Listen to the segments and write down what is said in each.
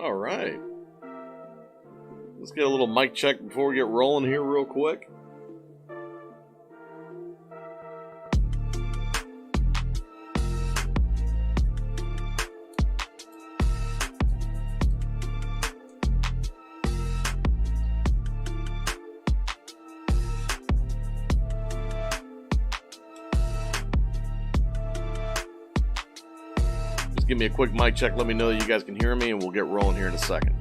All right. Let's get a little mic check before we get rolling here real quick. Just give me a quick mic check. Let me know that you guys can hear me, and we'll get rolling here in a second.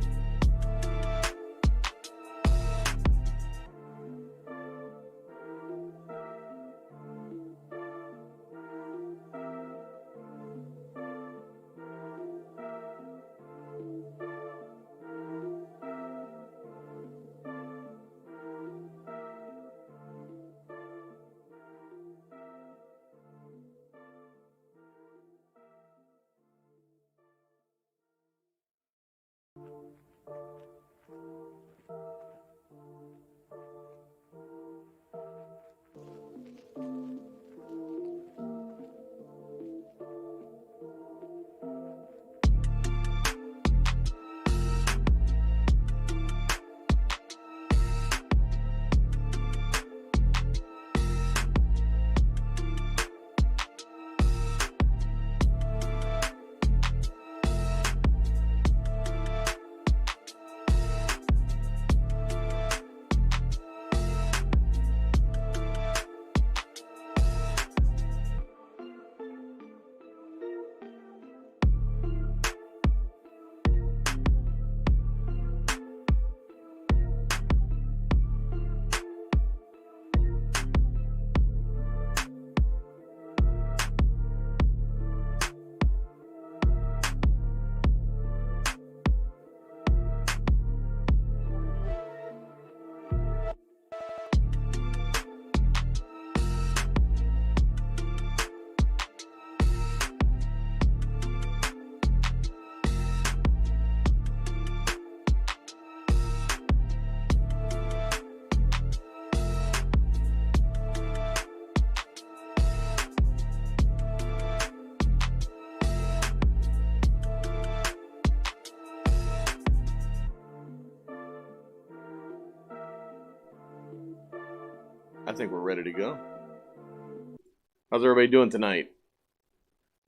I think we're ready to go. How's everybody doing tonight?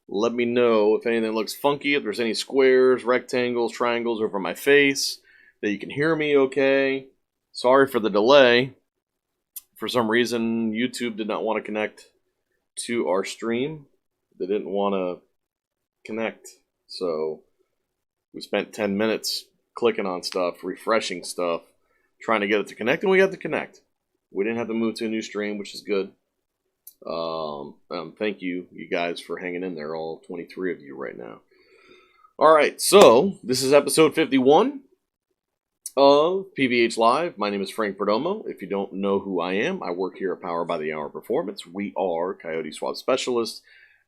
Let me know if anything looks funky, if there's any squares, rectangles, triangles over my face, that you can hear me okay. Sorry for the delay. For some reason, YouTube did not want to connect to our stream. They didn't want to connect. So we spent 10 minutes clicking on stuff, refreshing stuff, trying to get it to connect, and we got to connect. We didn't have to move to a new stream, which is good. Thank you guys for hanging in there, all 23 of you right now. All right, so this is episode 51 of PBH Live. My name is Frank Perdomo. If you don't know who I am, I work here at Power by the Hour Performance. We are Coyote swap specialists.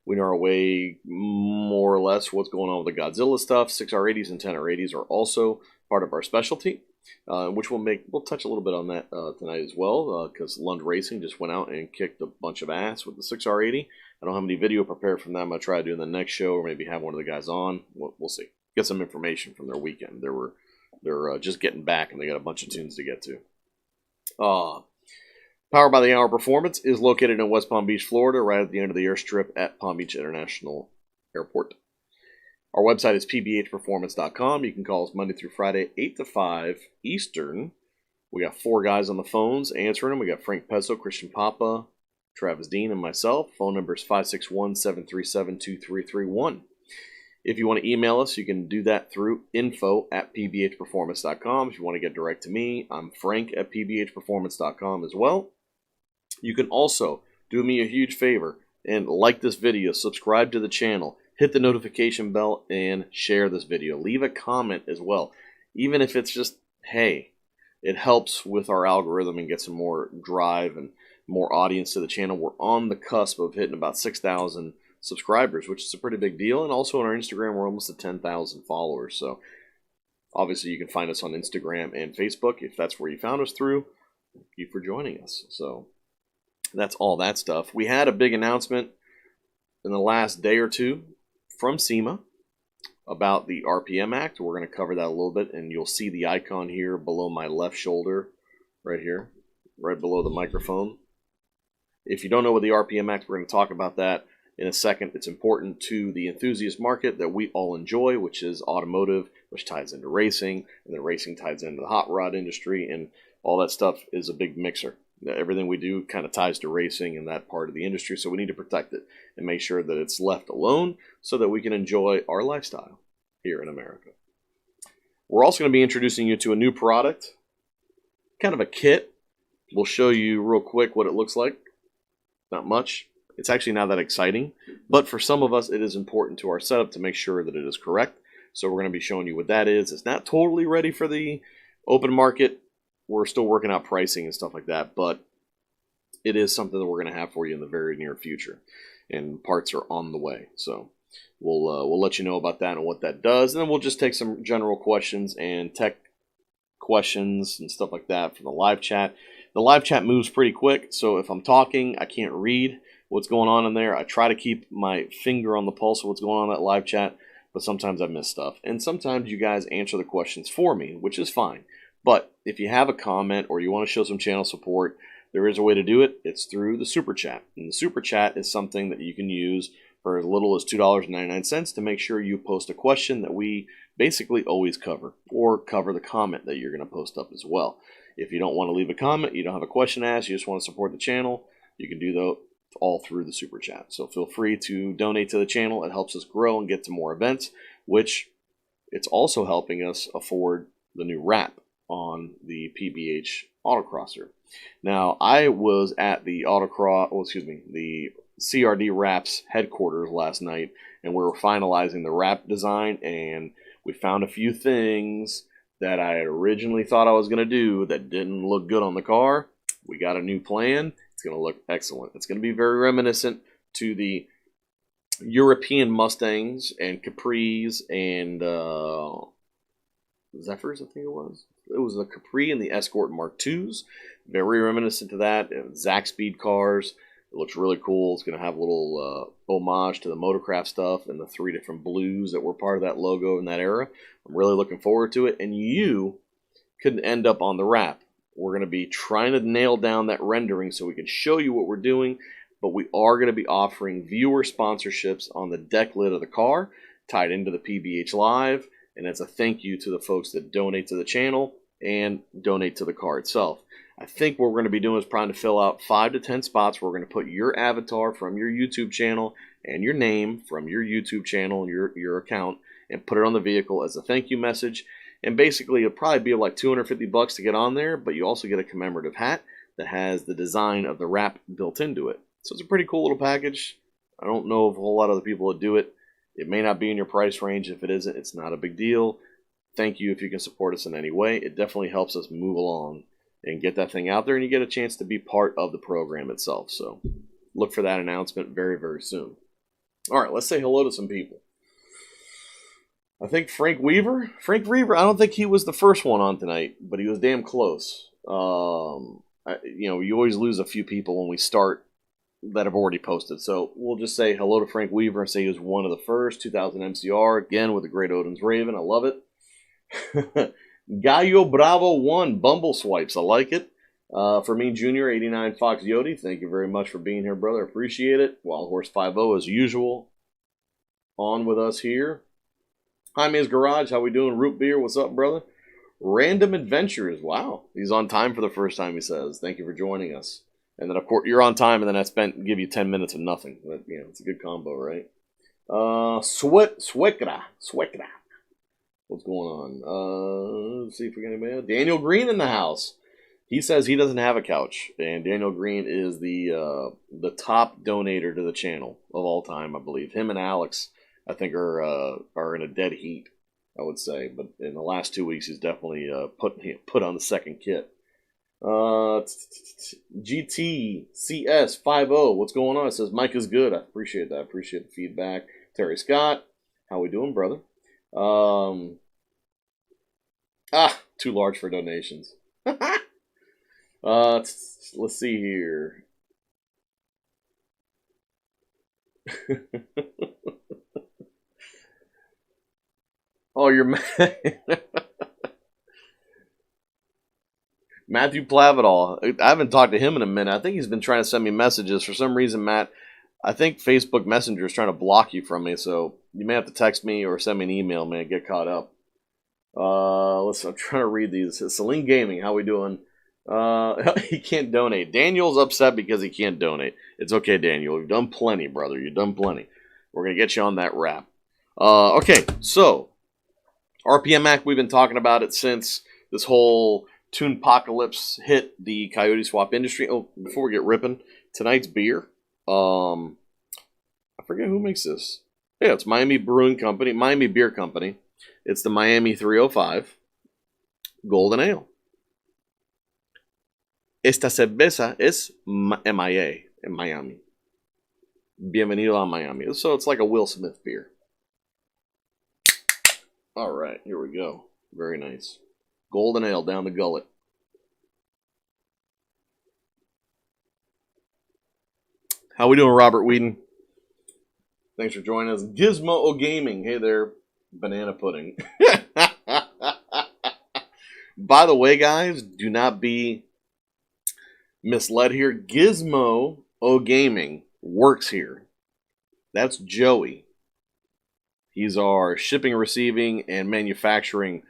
We know our way more or less what's going on with the Godzilla stuff. 6R80s and 10R80s are also part of our specialty. Which we'll touch a little bit on that tonight as well, because Lund Racing just went out and kicked a bunch of ass with the 6R80. I don't have any video prepared from them. I'm going to try to do in the next show, or maybe have one of the guys on. We'll see. Get some information from their weekend. They're just getting back, and they got a bunch of tunes to get to. Power by the Hour Performance is located in West Palm Beach, Florida, right at the end of the airstrip at Palm Beach International Airport. Our website is pbhperformance.com. You can call us Monday through Friday, 8 to 5 Eastern. We got 4 guys on the phones answering them. We got Frank Pezzo, Christian Papa, Travis Dean, and myself. Phone number is 561-737-2331. If you want to email us, you can do that through info@pbhperformance.com. If you want to get direct to me, I'm frank@pbhperformance.com as well. You can also do me a huge favor and like this video, subscribe to the channel, hit the notification bell, and share this video. Leave a comment as well. Even if it's just, hey, it helps with our algorithm and get some more drive and more audience to the channel. We're on the cusp of hitting about 6,000 subscribers, which is a pretty big deal. And also on our Instagram, we're almost at 10,000 followers. So obviously you can find us on Instagram and Facebook if that's where you found us through. Thank you for joining us. So that's all that stuff. We had a big announcement in the last day or two from SEMA. about the RPM Act. We're going to cover that a little bit, and you'll see the icon here below my left shoulder, right here, right below the microphone. If you don't know what the RPM Act, we're going to talk about that in a second. It's important to the enthusiast market that we all enjoy, which is automotive, which ties into racing, and then racing ties into the hot rod industry, and all that stuff is a big mixer. Everything we do kind of ties to racing and that part of the industry, so we need to protect it and make sure that it's left alone so that we can enjoy our lifestyle here in America. We're also going to be introducing you to a new product, kind of a kit. We'll show you real quick what it looks like. Not much. It's actually not that exciting, but for some of us, it is important to our setup to make sure that it is correct. So we're going to be showing you what that is. It's not totally ready for the open market. We're still working out pricing and stuff like that, but it is something that we're going to have for you in the very near future, and parts are on the way. So we'll let you know about that and what that does, and then we'll just take some general questions and tech questions and stuff like that from the live chat. The live chat moves pretty quick, so if I'm talking, I can't read what's going on in there. I try to keep my finger on the pulse of what's going on in that live chat, but sometimes I miss stuff, and sometimes you guys answer the questions for me, which is fine. But if you have a comment or you want to show some channel support, there is a way to do it. It's through the Super Chat. And the Super Chat is something that you can use for as little as $2.99 to make sure you post a question that we basically always cover, or cover the comment that you're going to post up as well. If you don't want to leave a comment, you don't have a question to ask, you just want to support the channel, you can do that all through the Super Chat. So feel free to donate to the channel. It helps us grow and get to more events, which it's also helping us afford the new wrap on the PBH autocrosser. Now, I was at the the CRD Wraps headquarters last night, and we were finalizing the wrap design, and we found a few things that I had originally thought I was going to do that didn't look good on the car. We got a new plan. It's going to look excellent. It's going to be very reminiscent to the European Mustangs and Capris and Zephyrs, I think it was. It was the Capri and the Escort Mark IIs. Very reminiscent to that. Zach Speed cars. It looks really cool. It's going to have a little homage to the Motorcraft stuff and the 3 different blues that were part of that logo in that era. I'm really looking forward to it. And you could end up on the wrap. We're going to be trying to nail down that rendering so we can show you what we're doing. But we are going to be offering viewer sponsorships on the deck lid of the car, tied into the PBH Live. And as a thank you to the folks that donate to the channel and donate to the car itself. I think what we're going to be doing is trying to fill out 5 to 10 spots where we're going to put your avatar from your YouTube channel and your name from your YouTube channel and your account and put it on the vehicle as a thank you message. And basically, it'll probably be like $250 to get on there, but you also get a commemorative hat that has the design of the wrap built into it. So it's a pretty cool little package. I don't know of a whole lot of other people that do it. It may not be in your price range. If it isn't, it's not a big deal. Thank you if you can support us in any way. It definitely helps us move along and get that thing out there, and you get a chance to be part of the program itself. So look for that announcement very, very soon. All right, let's say hello to some people. I think Frank Weaver, I don't think he was the first one on tonight, but he was damn close. You always lose a few people when we start that have already posted. So we'll just say hello to Frank Weaver and say he was one of the first, 2000 MCR, again with the Great Odin's Raven. I love it. Gallo Bravo 1, Bumble Swipes. I like it. For me, Junior, 89 Fox Yodi, thank you very much for being here, brother. Appreciate it. Wild Horse 50, as usual, on with us here. Jaime's Garage, how we doing? Root Beer, what's up, brother? Random Adventures, wow. He's on time for the first time, he says. Thank you for joining us. And then, of course, you're on time, and then I give you 10 minutes of nothing. But, it's a good combo, right? Swekra. What's going on? Let's see if we got anybody else. Daniel Green in the house. He says he doesn't have a couch, and Daniel Green is the top donator to the channel of all time, I believe. Him and Alex, I think, are in a dead heat, I would say. But in the last 2 weeks, he's definitely put on the second kit. GTCS50, what's going on? It says Mike is good. I appreciate that. I appreciate the feedback. Terry Scott, how we doing, brother? Too large for donations. Let's see here. Oh, you're Matthew Plavidal. I haven't talked to him in a minute. I think he's been trying to send me messages. For some reason, Matt, I think Facebook Messenger is trying to block you from me, so you may have to text me or send me an email, man. Get caught up. I'm trying to read these. Celine Gaming, how we doing? He can't donate. Daniel's upset because he can't donate. It's okay, Daniel. You've done plenty, brother. You've done plenty. We're going to get you on that wrap. Okay, so RPM Act, we've been talking about it since this whole Toonpocalypse hit the coyote swap industry. Oh, before we get ripping, tonight's beer. I forget who makes this. Yeah, it's Miami Brewing Company, Miami Beer Company. It's the Miami 305 Golden Ale. Esta cerveza es MIA in Miami. Bienvenido a Miami. So it's like a Will Smith beer. All right, here we go. Very nice. Golden Ale down the gullet. How we doing, Robert Whedon? Thanks for joining us. Gizmo O Gaming. Hey there, banana pudding. By the way, guys, do not be misled here. Gizmo O Gaming works here. That's Joey. He's our shipping, receiving, and manufacturing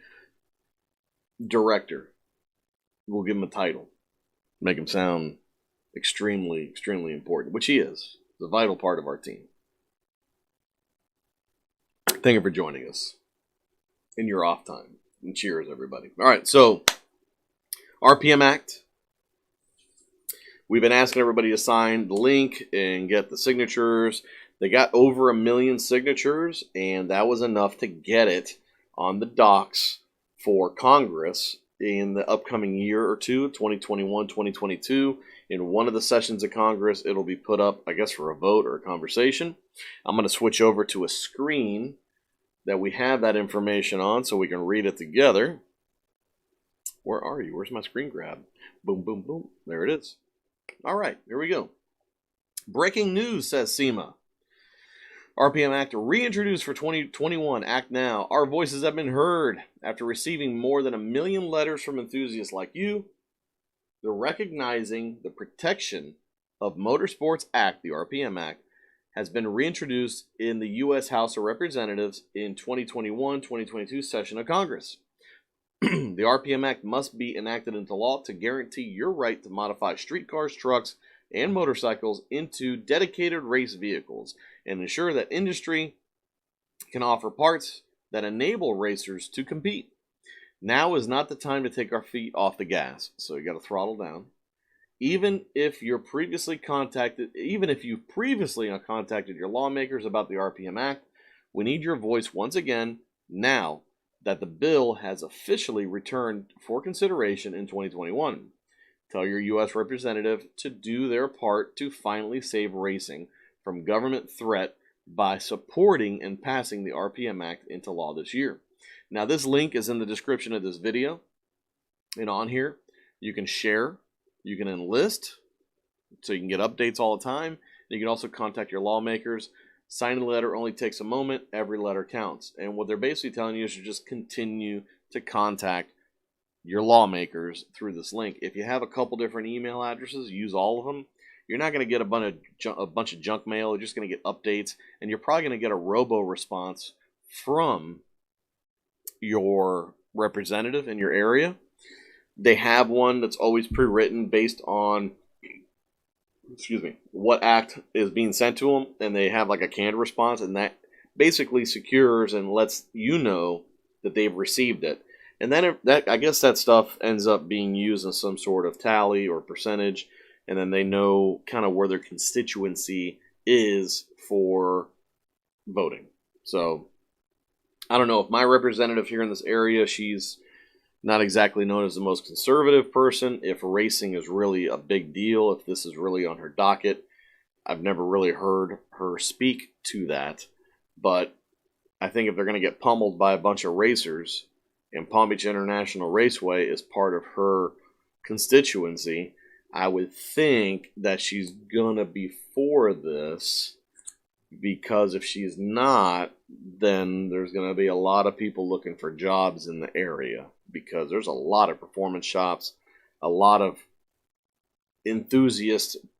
director. We'll give him a title. Make him sound extremely, extremely important, which he is. He's a vital part of our team. Thank you for joining us in your off time. And cheers, everybody. All right, so RPM Act. We've been asking everybody to sign the link and get the signatures. They got over 1 million signatures, and that was enough to get it on the docks for Congress in the upcoming year or two, 2021, 2022. In one of the sessions of Congress, it'll be put up, I guess, for a vote or a conversation. I'm going to switch over to a screen that we have that information on so we can read it together. Where are you? Where's my screen grab? Boom, boom, boom. There it is. All right, here we go. Breaking news, says SEMA. RPM Act reintroduced for 2021. Act now. Our voices have been heard. After receiving more than 1 million letters from enthusiasts like you, the Recognizing the Protection of Motorsports Act, the RPM Act, has been reintroduced in the U.S. House of Representatives in 2021-2022 session of Congress. The RPM Act must be enacted into law to guarantee your right to modify streetcars, trucks, and motorcycles into dedicated race vehicles and ensure that industry can offer parts that enable racers to compete. Now is not the time to take our feet off the gas, so you got to throttle down. Even if you've previously contacted your lawmakers about the RPM Act, we need your voice once again now that the bill has officially returned for consideration in 2021. Tell your U.S. representative to do their part to finally save racing from government threat by supporting and passing the RPM Act into law this year. Now, this link is in the description of this video. And on here, you can share, you can enlist, so you can get updates all the time. You can also contact your lawmakers. Signing the letter only takes a moment. Every letter counts. And what they're basically telling you is to just continue to contact your lawmakers through this link. If you have a couple different email addresses, use all of them. You're not going to get a bunch of junk mail. You're just going to get updates, and you're probably going to get a robo response from your representative in your area. They have one that's always pre-written based on what act is being sent to them, and they have like a canned response, and that basically secures and lets you know that they've received it. And then I guess that stuff ends up being used in some sort of tally or percentage, and then they know kind of where their constituency is for voting. So I don't know if my representative here in this area, she's not exactly known as the most conservative person, if racing is really a big deal, if this is really on her docket. I've never really heard her speak to that, but I think if they're going to get pummeled by a bunch of racers, and Palm Beach International Raceway is part of her constituency, I would think that she's going to be for this. because if she's not, then there's going to be a lot of people looking for jobs in the area, because there's a lot of performance shops, a lot of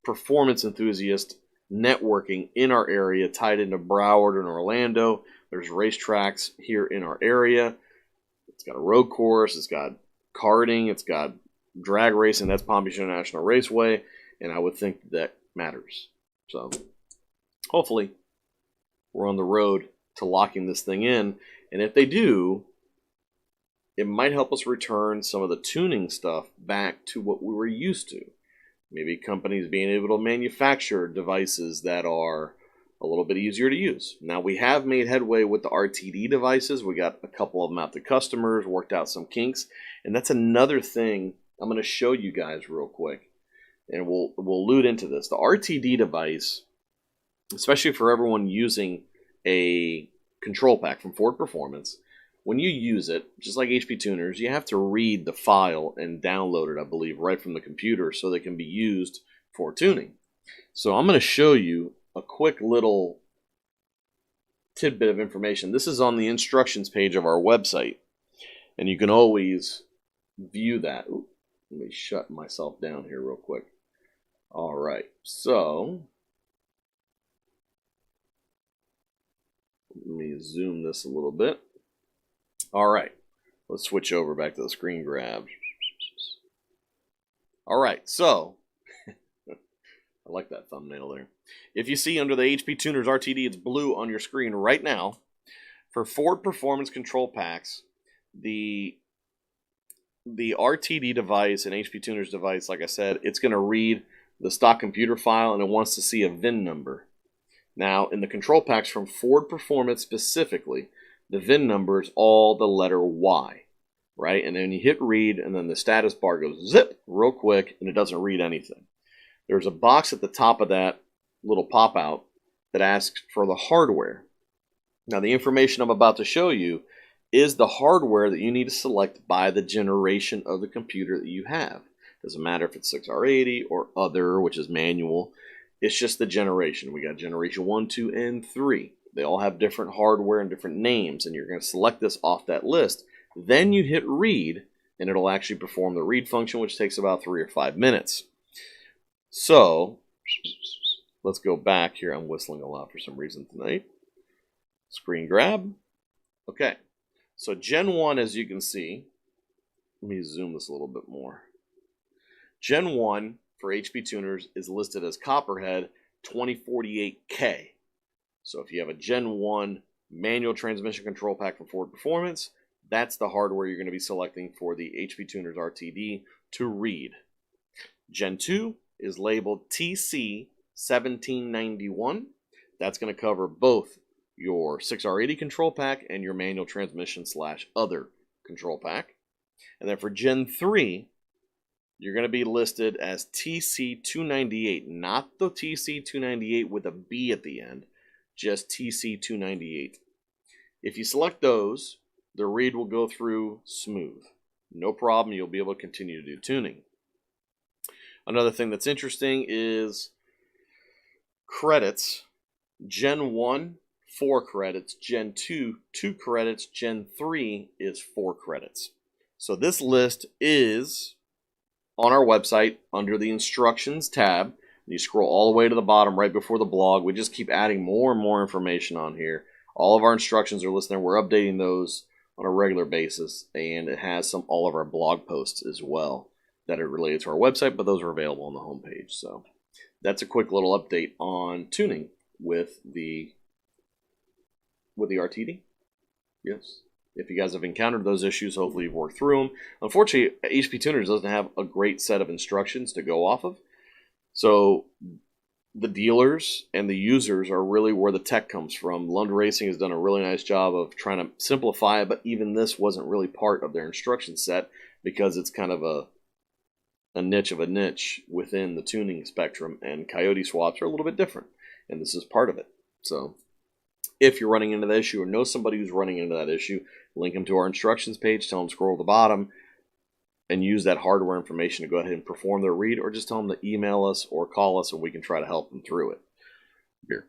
performance enthusiast networking in our area, tied into Broward and Orlando. There's racetracks here in our area. It's got a road course, it's got karting, it's got drag racing. That's Palm Beach International Raceway, and I would think that matters. So hopefully we're on the road to locking this thing in, and if they do, it might help us return some of the tuning stuff back to what we were used to. Maybe companies being able to manufacture devices that are a little bit easier to use. Now, we have made headway with the RTD devices. We got a couple of them out to customers, worked out some kinks, and that's another thing I'm going to show you guys real quick, and we'll allude into this. The RTD device, especially for everyone using a control pack from Ford Performance, when you use it, just like HP tuners, you have to read the file and download it, I believe, right from the computer so they can be used for tuning. So I'm going to show you a quick little tidbit of information. This is on the instructions page of our website, and you can always view that. Ooh, let me shut myself down here real quick. All right, so let me zoom this a little bit. All right, let's switch over back to the screen grab. All right, so I like that thumbnail there. If you see under the HP Tuners RTD, it's blue on your screen right now. For Ford Performance control packs, the RTD device and HP Tuners device, like I said, it's going to read the stock computer file, and it wants to see a VIN number. Now, in the control packs from Ford Performance specifically, the VIN number is all the letter Y, right? And then you hit read, and then the status bar goes zip real quick, and it doesn't read anything. There's a box at the top of that little pop-out that asks for the hardware. Now, the information I'm about to show you is the hardware that you need to select by the generation of the computer that you have. Doesn't matter if it's 6R80 or other, which is manual. It's just the generation. We got generation 1, 2, and 3. They all have different hardware and different names, and you're going to select this off that list. Then you hit read, and it'll actually perform the read function, which takes about 3 or 5 minutes. So let's go back here. I'm whistling a lot for some reason tonight. Screen grab. Okay, so Gen 1, as you can see, let me zoom this a little bit more. Gen 1 for HP tuners is listed as Copperhead 2048K. So if you have a Gen 1 manual transmission control pack from Ford Performance, that's the hardware you're going to be selecting for the HP Tuners RTD to read. Gen 2 is labeled TC1791. That's going to cover both your 6R80 control pack and your manual transmission / other control pack. And then for Gen 3, you're going to be listed as TC298, not the TC298 with a B at the end, just TC298. If you select those, the read will go through smooth. No problem, you'll be able to continue to do tuning. Another thing that's interesting is credits. Gen 1, 4 credits. Gen 2, 2 credits. Gen 3 is 4 credits. So this list is on our website under the instructions tab. You scroll all the way to the bottom right before the blog. We just keep adding more and more information on here. All of our instructions are listed there. We're updating those on a regular basis, and it has all of our blog posts as well that are related to our website, but those are available on the homepage. So that's a quick little update on tuning with the RTD. Yes. If you guys have encountered those issues, hopefully you've worked through them. Unfortunately, HP Tuners doesn't have a great set of instructions to go off of. So the dealers and the users are really where the tech comes from. Lund Racing has done a really nice job of trying to simplify it, but even this wasn't really part of their instruction set because it's kind of a niche of a niche within the tuning spectrum, and Coyote swaps are a little bit different, and this is part of it. So if you're running into that issue or know somebody who's running into that issue, link them to our instructions page, tell them to scroll to the bottom, and use that hardware information to go ahead and perform their read, or just tell them to email us or call us and we can try to help them through it. Here.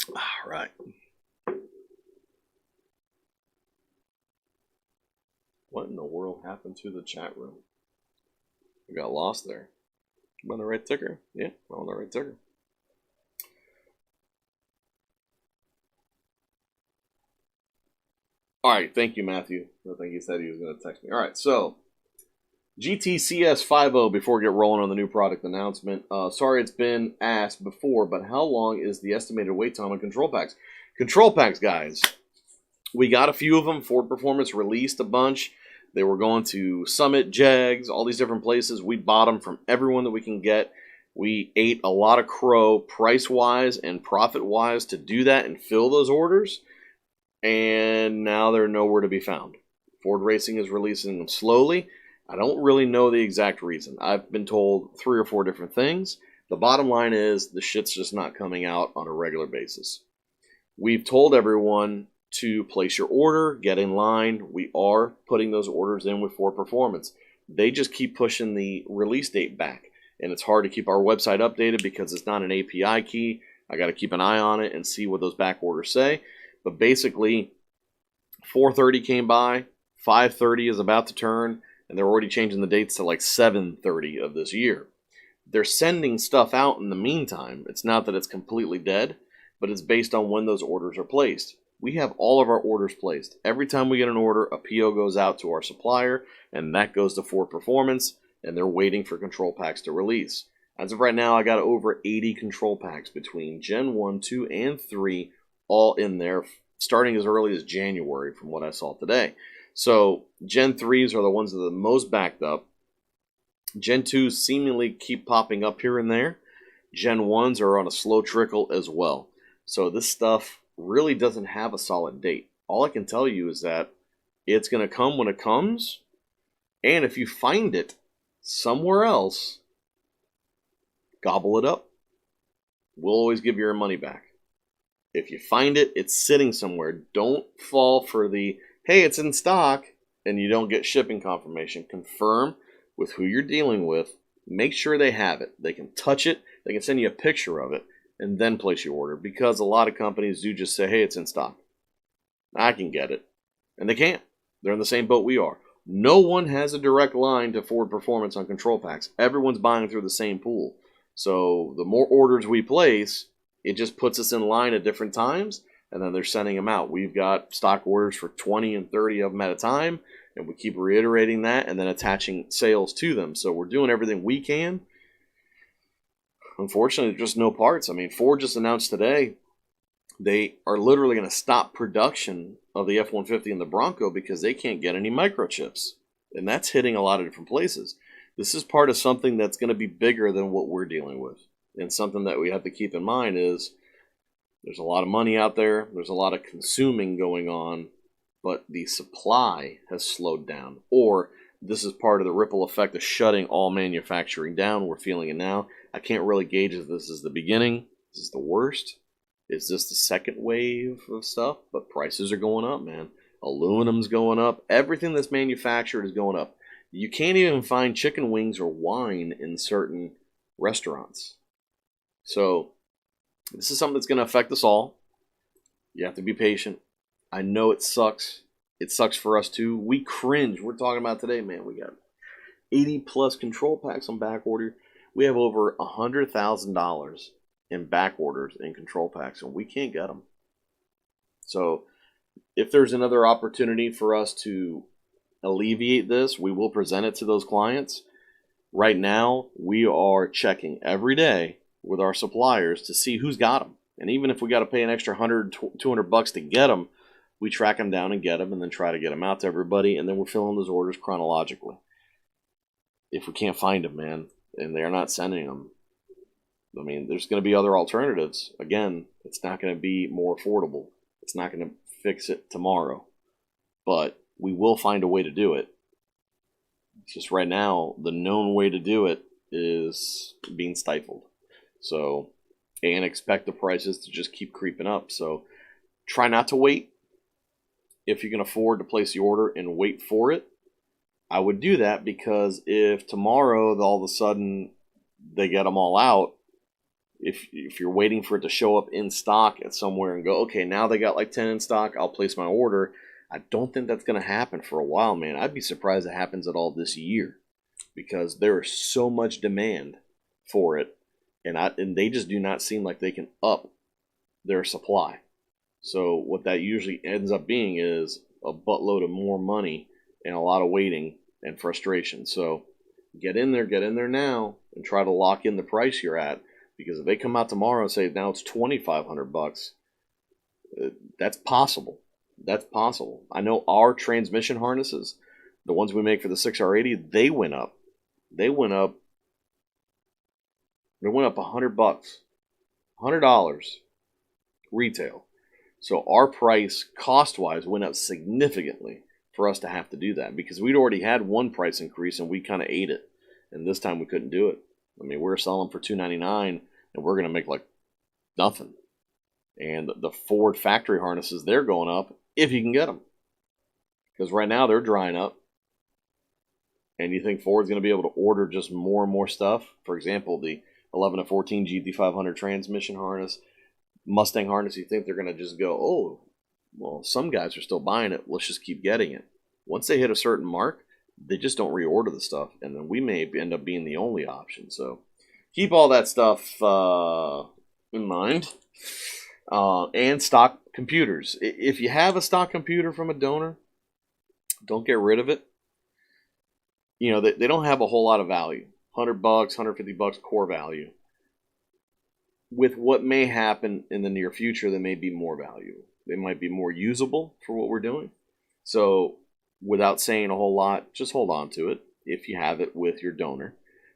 All right. What in the world happened to the chat room? We got lost there. I'm on the right ticker. Yeah, I'm on the right ticker. All right, thank you, Matthew. I think he said he was going to text me. All right, so GTCS 50 before we get rolling on the new product announcement. Sorry it's been asked before, but how long is the estimated wait time on control packs? Control packs, guys. We got a few of them. Ford Performance released a bunch. They were going to Summit, Jags, all these different places. We bought them from everyone that we can get. We ate a lot of crow price-wise and profit-wise to do that and fill those orders. And now they're nowhere to be found. Ford Racing is releasing them slowly. I don't really know the exact reason. I've been told 3 or 4 different things. The bottom line is the shit's just not coming out on a regular basis. We've told everyone to place your order, get in line. We are putting those orders in with Ford Performance. They just keep pushing the release date back. And it's hard to keep our website updated because it's not an API key. I got to keep an eye on it and see what those back orders say. But basically, 4:30 came by, 5:30 is about to turn, and they're already changing the dates to like 7:30 of this year. They're sending stuff out in the meantime. It's not that it's completely dead, but it's based on when those orders are placed. We have all of our orders placed. Every time we get an order, a PO goes out to our supplier, and that goes to Ford Performance, and they're waiting for control packs to release. As of right now, I got over 80 control packs between Gen 1, 2, and 3, all in there, starting as early as January from what I saw today. So Gen 3s are the ones that are the most backed up. Gen 2s seemingly keep popping up here and there. Gen 1s are on a slow trickle as well. So this stuff really doesn't have a solid date. All I can tell you is that it's going to come when it comes. And if you find it somewhere else, gobble it up. We'll always give you your money back. If you find it, it's sitting somewhere. Don't fall for the, hey, it's in stock, and you don't get shipping confirmation. Confirm with who you're dealing with. Make sure they have it. They can touch it. They can send you a picture of it, and then place your order. Because a lot of companies do just say, hey, it's in stock. I can get it. And they can't. They're in the same boat we are. No one has a direct line to Ford Performance on control packs. Everyone's buying through the same pool. So the more orders we place, it just puts us in line at different times, and then they're sending them out. We've got stock orders for 20 and 30 of them at a time, and we keep reiterating that and then attaching sales to them. So we're doing everything we can. Unfortunately, there's just no parts. I mean, Ford just announced today they are literally going to stop production of the F-150 and the Bronco because they can't get any microchips. And that's hitting a lot of different places. This is part of something that's going to be bigger than what we're dealing with. And something that we have to keep in mind is there's a lot of money out there. There's a lot of consuming going on, but the supply has slowed down. Or this is part of the ripple effect of shutting all manufacturing down. We're feeling it now. I can't really gauge if this is the beginning. This is the worst. Is this the second wave of stuff? But prices are going up, man. Aluminum's going up. Everything that's manufactured is going up. You can't even find chicken wings or wine in certain restaurants. So this is something that's going to affect us all. You have to be patient. I know it sucks. It sucks for us too. We cringe. We're talking about today, man. We got 80 plus control packs on back order. We have over $100,000 in back orders in control packs, and we can't get them. So if there's another opportunity for us to alleviate this, we will present it to those clients. Right now, we are checking every day with our suppliers to see who's got them. And even if we got to pay an extra $100, $200 to get them, we track them down and get them and then try to get them out to everybody. And then we're filling those orders chronologically. If we can't find them, man, and they're not sending them, I mean, there's going to be other alternatives. Again, it's not going to be more affordable. It's not going to fix it tomorrow. But we will find a way to do it. It's just right now, the known way to do it is being stifled. So, and expect the prices to just keep creeping up. So try not to wait. If you can afford to place the order and wait for it, I would do that, because if tomorrow all of a sudden they get them all out, if you're waiting for it to show up in stock at somewhere and go, okay, now they got like 10 in stock, I'll place my order. I don't think that's going to happen for a while, man. I'd be surprised it happens at all this year because there is so much demand for it, and they just do not seem like they can up their supply. So what that usually ends up being is a buttload of more money and a lot of waiting and frustration. So get in there now, and try to lock in the price you're at. Because if they come out tomorrow and say now it's $2,500, that's possible. That's possible. I know our transmission harnesses, the ones we make for the 6R80, they went up. They went up $100, $100 retail. So our price, cost-wise, went up significantly for us to have to do that because we'd already had one price increase and we kind of ate it. And this time we couldn't do it. I mean, we're selling for $299 and we're going to make like nothing. And the Ford factory harnesses, they're going up if you can get them. Because right now they're drying up. And you think Ford's going to be able to order just more and more stuff? For example, the 11 to 14 GT500 transmission harness, Mustang harness, you think they're going to just go, oh, well, some guys are still buying it. Let's just keep getting it. Once they hit a certain mark, they just don't reorder the stuff. And then we may end up being the only option. So keep all that stuff in mind. And stock computers. If you have a stock computer from a donor, don't get rid of it. You know, they don't have a whole lot of value. $100, $150 core value. With what may happen in the near future, there may be more value. They might be more usable for what we're doing. So without saying a whole lot, just hold on to it if you have it with your donor.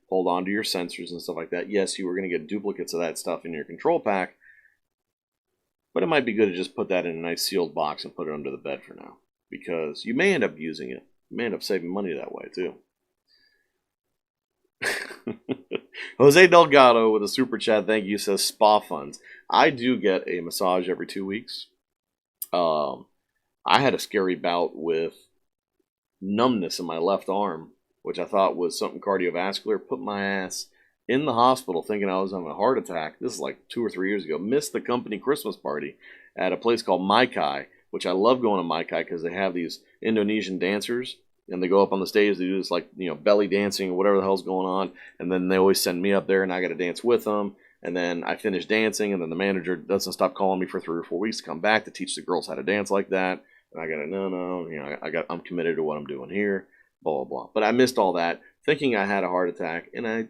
Hold on to your sensors and stuff like that. Yes, you were going to get duplicates of that stuff in your control pack, but it might be good to just put that in a nice sealed box and put it under the bed for now, because you may end up using it. You may end up saving money that way too. Jose Delgado with a super chat, thank you, says spa funds. I do get a massage every 2 weeks. I had a scary bout with numbness in my left arm, which I thought was something cardiovascular. Put my ass in the hospital thinking I was having a heart attack. This is like 2 or 3 years ago. Missed the company Christmas party at a place called Mai Kai, which I love going to Mai Kai because they have these Indonesian dancers. And they go up on the stage, they do this like, you know, belly dancing or whatever the hell's going on. And then they always send me up there and I got to dance with them. And then I finish dancing and then the manager doesn't stop calling me for 3 or 4 weeks to come back to teach the girls how to dance like that. And I got to, no, you know, I'm committed to what I'm doing here, blah, blah, blah. But I missed all that thinking I had a heart attack. And I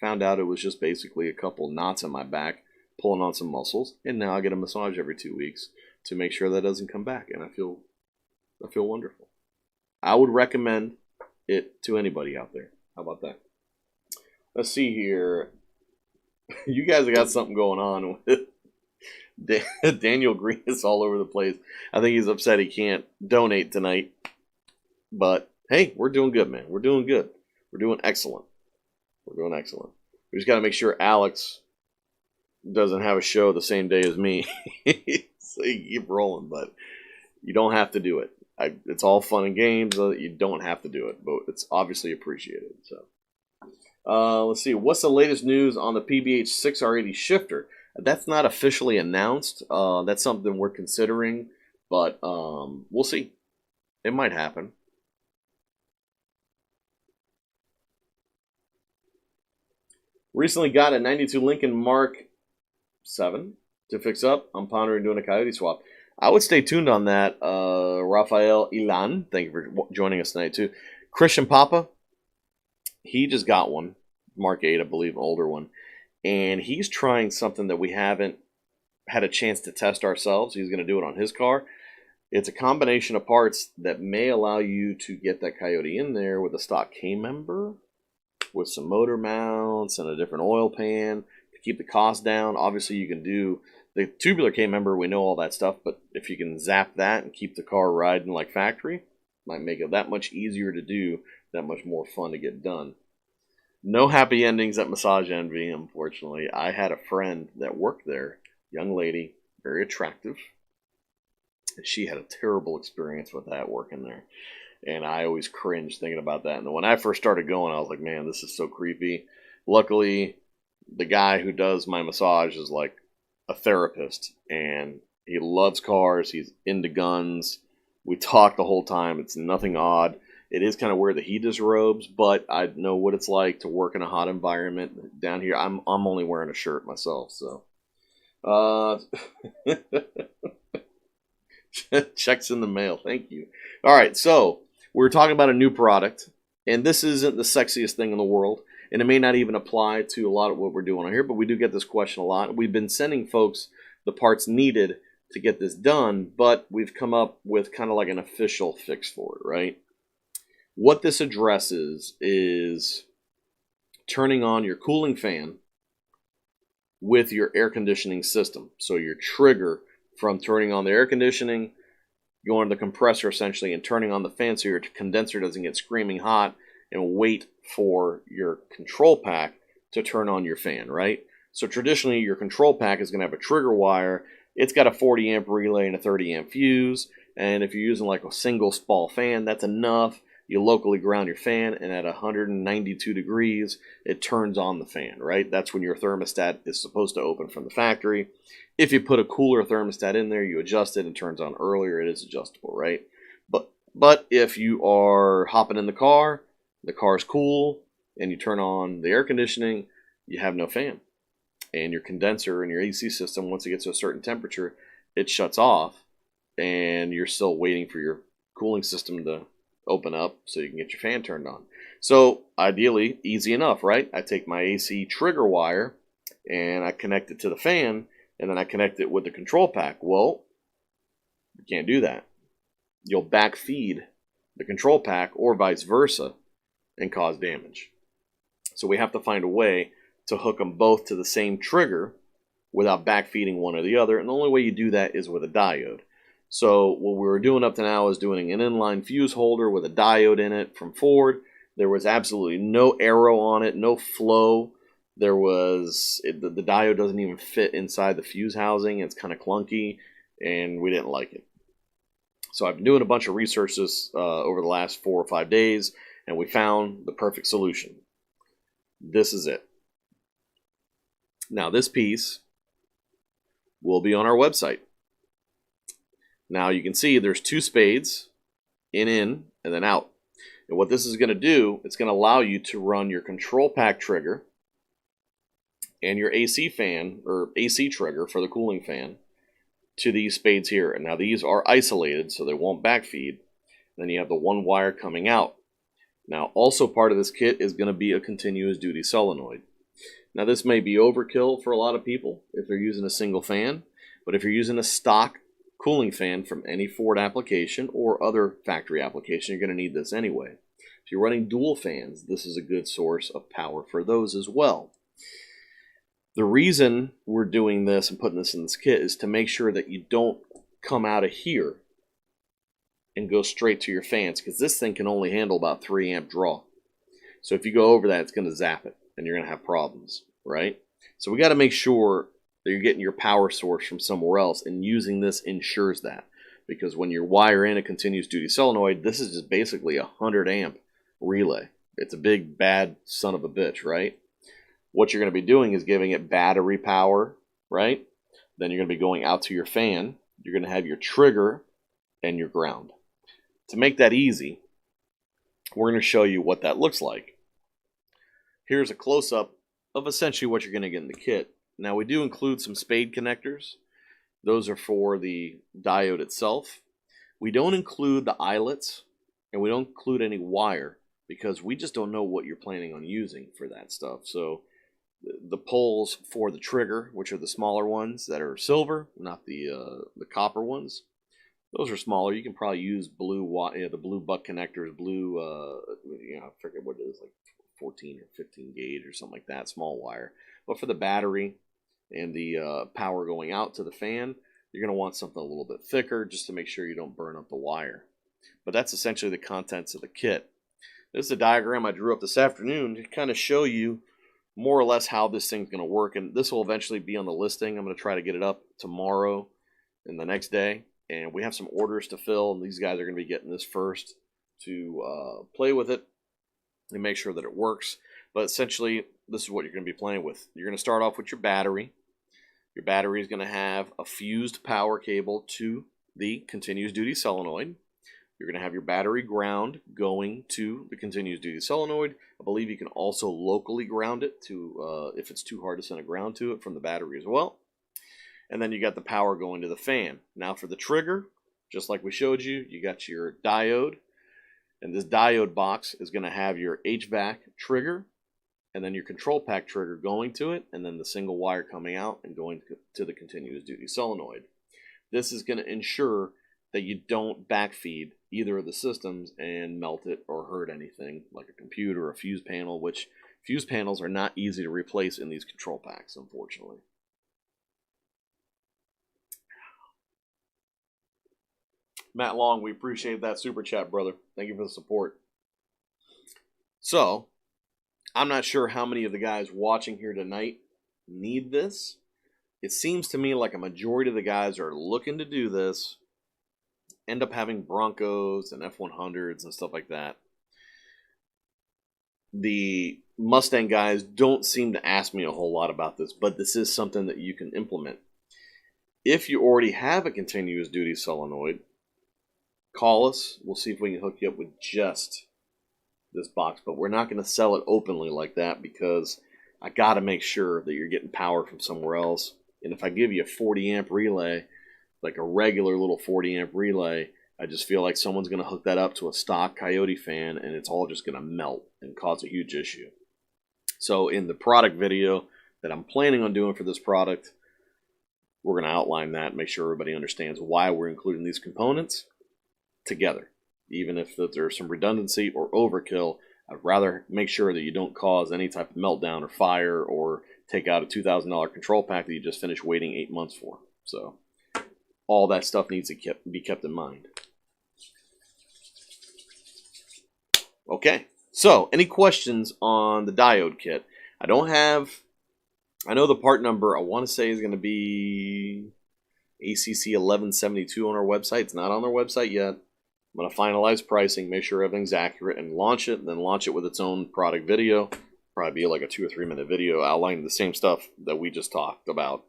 found out it was just basically a couple knots in my back pulling on some muscles. And now I get a massage every 2 weeks to make sure that doesn't come back. And I feel wonderful. I would recommend it to anybody out there. How about that? Let's see here. You guys have got something going on with Daniel Green is all over the place. I think he's upset he can't donate tonight. But, hey, we're doing good, man. We're doing good. We're doing excellent. We're doing excellent. We just got to make sure Alex doesn't have a show the same day as me. So you keep rolling, but you don't have to do it. It's all fun and games. You don't have to do it, but it's obviously appreciated. So, let's see. What's the latest news on the PBH 6R80 shifter? That's not officially announced. That's something we're considering, but we'll see. It might happen. Recently got a 92 Lincoln Mark 7 to fix up. I'm pondering doing a Coyote swap. I would stay tuned on that. Rafael Ilan, thank you for joining us tonight too. Christian Papa, he just got one, Mark 8, I believe, an older one. And he's trying something that we haven't had a chance to test ourselves. He's going to do it on his car. It's a combination of parts that may allow you to get that Coyote in there with a stock K-member, with some motor mounts and a different oil pan to keep the cost down. Obviously, you can do the tubular K-member, we know all that stuff, but if you can zap that and keep the car riding like factory, might make it that much easier to do, that much more fun to get done. No happy endings at Massage Envy, unfortunately. I had a friend that worked there, young lady, very attractive. She had a terrible experience with that working there. And I always cringed thinking about that. And when I first started going, I was like, man, this is so creepy. Luckily, the guy who does my massage is like a therapist, and he loves cars. He's into guns. We talk the whole time. It's nothing odd. It is kind of weird that he disrobes, but I know what it's like to work in a hot environment down here. I'm only wearing a shirt myself, so. Checks in the mail. Thank you. All right, so we're talking about a new product, and this isn't the sexiest thing in the world, and it may not even apply to a lot of what we're doing on here, but we do get this question a lot. We've been sending folks the parts needed to get this done, but we've come up with kind of like an official fix for it, right? What this addresses is turning on your cooling fan with your air conditioning system. So your trigger from turning on the air conditioning, going to the compressor essentially, and turning on the fan so your condenser doesn't get screaming hot, and wait for your control pack to turn on your fan, right? So traditionally your control pack is going to have a trigger wire. It's got a 40 amp relay and a 30 amp fuse, and if you're using like a single spall fan, that's enough. You locally ground your fan, and at 192 degrees, it turns on the fan, right? That's when your thermostat is supposed to open from the factory. If you put a cooler thermostat in there, you adjust it and it turns on earlier. It is adjustable, right? But if you are hopping in the car's cool, and you turn on the air conditioning, you have no fan. And your condenser and your AC system, once it gets to a certain temperature, it shuts off, and you're still waiting for your cooling system to open up so you can get your fan turned on. So ideally, easy enough, right? I take my AC trigger wire and I connect it to the fan, and then I connect it with the control pack. Well, you can't do that. You'll backfeed the control pack or vice versa and cause damage. So we have to find a way to hook them both to the same trigger without backfeeding one or the other, and the only way you do that is with a diode. So what we were doing up to now is doing an inline fuse holder with a diode in it from Ford. There was absolutely no arrow on it, no flow. The diode doesn't even fit inside the fuse housing. It's kind of clunky, and we didn't like it. So I've been doing a bunch of research over the last 4 or 5 days, and we found the perfect solution. This is it. Now this piece will be on our website. Now you can see there's 2 spades, in, and then out. And what this is going to do, it's going to allow you to run your control pack trigger and your AC fan, or AC trigger for the cooling fan, to these spades here. And now these are isolated, so they won't backfeed. Then you have the 1 wire coming out. Now also part of this kit is going to be a continuous duty solenoid. Now this may be overkill for a lot of people if they're using a single fan, but if you're using a stock cooling fan from any Ford application or other factory application, you're going to need this anyway. If you're running dual fans, this is a good source of power for those as well. The reason we're doing this and putting this in this kit is to make sure that you don't come out of here and go straight to your fans, because this thing can only handle about 3 amp draw. So if you go over that, it's going to zap it, and you're going to have problems, right? So we got to make sure that you're getting your power source from somewhere else, and using this ensures that. Because when you wire in a continuous duty solenoid, this is just basically a 100 amp relay. It's a big bad son of a bitch, right? What you're going to be doing is giving it battery power, right? Then you're going to be going out to your fan. You're going to have your trigger and your ground. To make that easy, we're going to show you what that looks like. Here's a close-up of essentially what you're going to get in the kit. Now we do include some spade connectors. Those are for the diode itself. We don't include the eyelets, and we don't include any wire, because we just don't know what you're planning on using for that stuff. So the poles for the trigger, which are the smaller ones that are silver, not the copper ones, those are smaller. You can probably use the blue buck connectors, I forget what it is, like 14 or 15 gauge or something like that, small wire. But for the battery and the power going out to the fan, you're going to want something a little bit thicker, just to make sure you don't burn up the wire. But that's essentially the contents of the kit. This is a diagram I drew up this afternoon to kind of show you more or less how this thing's going to work. And this will eventually be on the listing. I'm going to try to get it up tomorrow and the next day. And we have some orders to fill, and these guys are going to be getting this first to play with it and make sure that it works. But essentially, this is what you're going to be playing with. You're going to start off with your battery. Your battery is going to have a fused power cable to the continuous duty solenoid. You're going to have your battery ground going to the continuous duty solenoid. I believe you can also locally ground it to, if it's too hard to send a ground to it, from the battery as well. And then you got the power going to the fan. Now for the trigger, just like we showed you, you got your diode. And this diode box is going to have your HVAC trigger, and then your control pack trigger going to it, and then the single wire coming out and going to the continuous duty solenoid. This is going to ensure that you don't backfeed either of the systems and melt it or hurt anything like a computer or a fuse panel, which fuse panels are not easy to replace in these control packs, unfortunately. Matt Long, we appreciate that super chat, brother. Thank you for the support. So, I'm not sure how many of the guys watching here tonight need this. It seems to me like a majority of the guys are looking to do this, end up having Broncos and F100s and stuff like that. The Mustang guys don't seem to ask me a whole lot about this, but this is something that you can implement. If you already have a continuous duty solenoid, call us. We'll see if we can hook you up with just this box, but we're not going to sell it openly like that because I got to make sure that you're getting power from somewhere else. And if I give you a 40 amp relay, like a regular little 40 amp relay, I just feel like someone's going to hook that up to a stock Coyote fan and it's all just going to melt and cause a huge issue. So in the product video that I'm planning on doing for this product, we're going to outline that, make sure everybody understands why we're including these components together. Even if there's some redundancy or overkill, I'd rather make sure that you don't cause any type of meltdown or fire or take out a $2,000 control pack that you just finished waiting 8 months for. So all that stuff needs to be kept in mind. Okay, so any questions on the diode kit? I know the part number I want to say is going to be ACC 1172 on our website. It's not on their website yet. I'm going to finalize pricing, make sure everything's accurate, and launch it, and then launch it with its own product video. Probably be like a 2 or 3 minute video outlining the same stuff that we just talked about.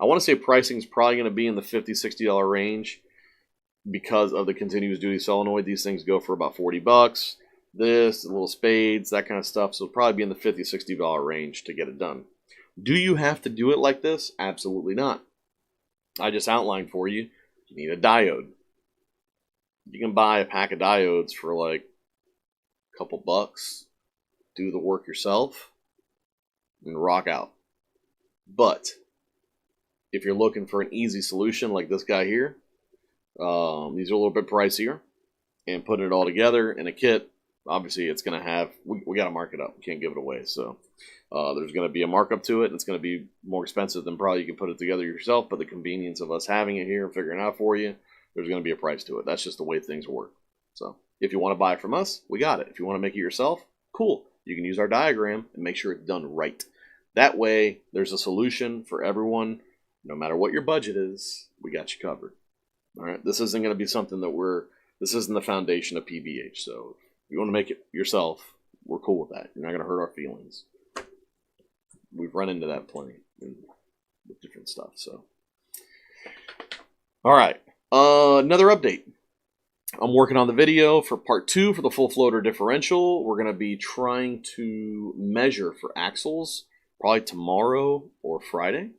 I want to say pricing is probably going to be in the $50, $60 range because of the continuous duty solenoid. These things go for about $40. This, little spades, that kind of stuff. So it'll probably be in the $50, $60 range to get it done. Do you have to do it like this? Absolutely not. I just outlined for you, you need a diode. You can buy a pack of diodes for like a couple bucks, do the work yourself, and rock out. But if you're looking for an easy solution like this guy here, these are a little bit pricier, and putting it all together in a kit, obviously it's going to have, we got to mark it up. We can't give it away. So there's going to be a markup to it, and it's going to be more expensive than probably you can put it together yourself, but the convenience of us having it here and figuring it out for you, there's going to be a price to it. That's just the way things work. So if you want to buy it from us, we got it. If you want to make it yourself, cool. You can use our diagram and make sure it's done right. That way, there's a solution for everyone. No matter what your budget is, we got you covered. All right. This isn't going to be something that this isn't the foundation of PBH. So if you want to make it yourself, we're cool with that. You're not going to hurt our feelings. We've run into that plenty with different stuff. So, all right. Another update. I'm working on the video for part 2 for the full floater differential. We're going to be trying to measure for axles probably tomorrow or Friday.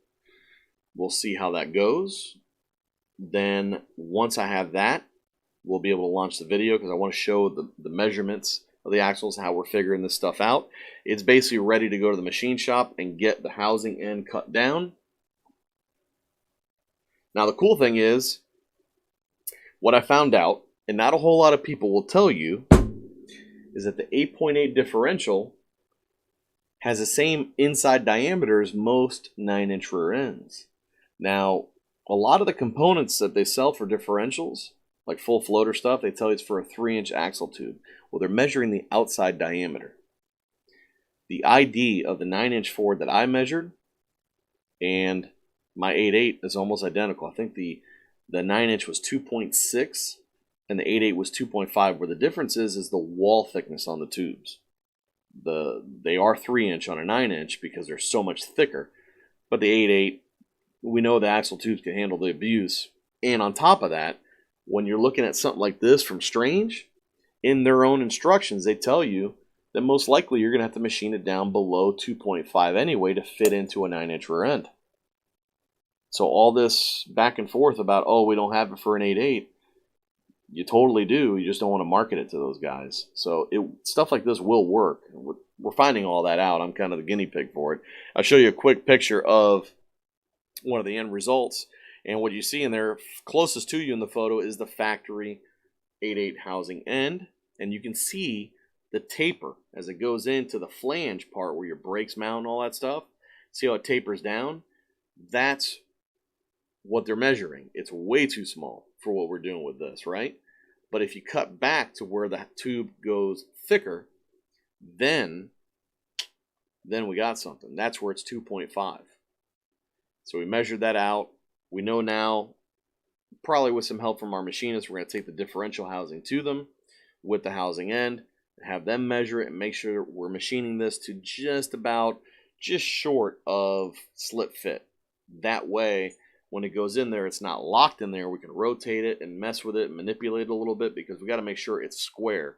We'll see how that goes. Then once I have that, we'll be able to launch the video because I want to show the measurements of the axles, how we're figuring this stuff out. It's basically ready to go to the machine shop and get the housing end cut down. Now the cool thing is, what I found out, and not a whole lot of people will tell you, is that the 8.8 differential has the same inside diameter as most 9-inch rear ends. Now, a lot of the components that they sell for differentials, like full floater stuff, they tell you it's for a 3-inch axle tube. Well, they're measuring the outside diameter. The ID of the 9-inch Ford that I measured and my 8.8 is almost identical. I think the 9-inch was 2.6 and the 8.8 was 2.5. Where the difference is the wall thickness on the tubes. They are 3-inch on a 9-inch because they're so much thicker. But the 8.8, we know the axle tubes can handle the abuse. And on top of that, when you're looking at something like this from Strange, in their own instructions, they tell you that most likely you're going to have to machine it down below 2.5 anyway to fit into a 9-inch rear end. So all this back and forth about, oh, we don't have it for an 8.8, you totally do. You just don't want to market it to those guys. So stuff like this will work. We're finding all that out. I'm kind of the guinea pig for it. I'll show you a quick picture of one of the end results. And what you see in there, closest to you in the photo, is the factory 8.8 housing end. And you can see the taper as it goes into the flange part where your brakes mount and all that stuff. See how it tapers down? That's what they're measuring. It's way too small for what we're doing with this, right? But if you cut back to where the tube goes thicker, then we got something. That's where it's 2.5. So we measured that out. We know now, probably with some help from our machinists, we're going to take the differential housing to them with the housing end, have them measure it, and make sure we're machining this to just short of slip fit. That way, when it goes in there, it's not locked in there. We can rotate it and mess with it and manipulate it a little bit because we got to make sure it's square.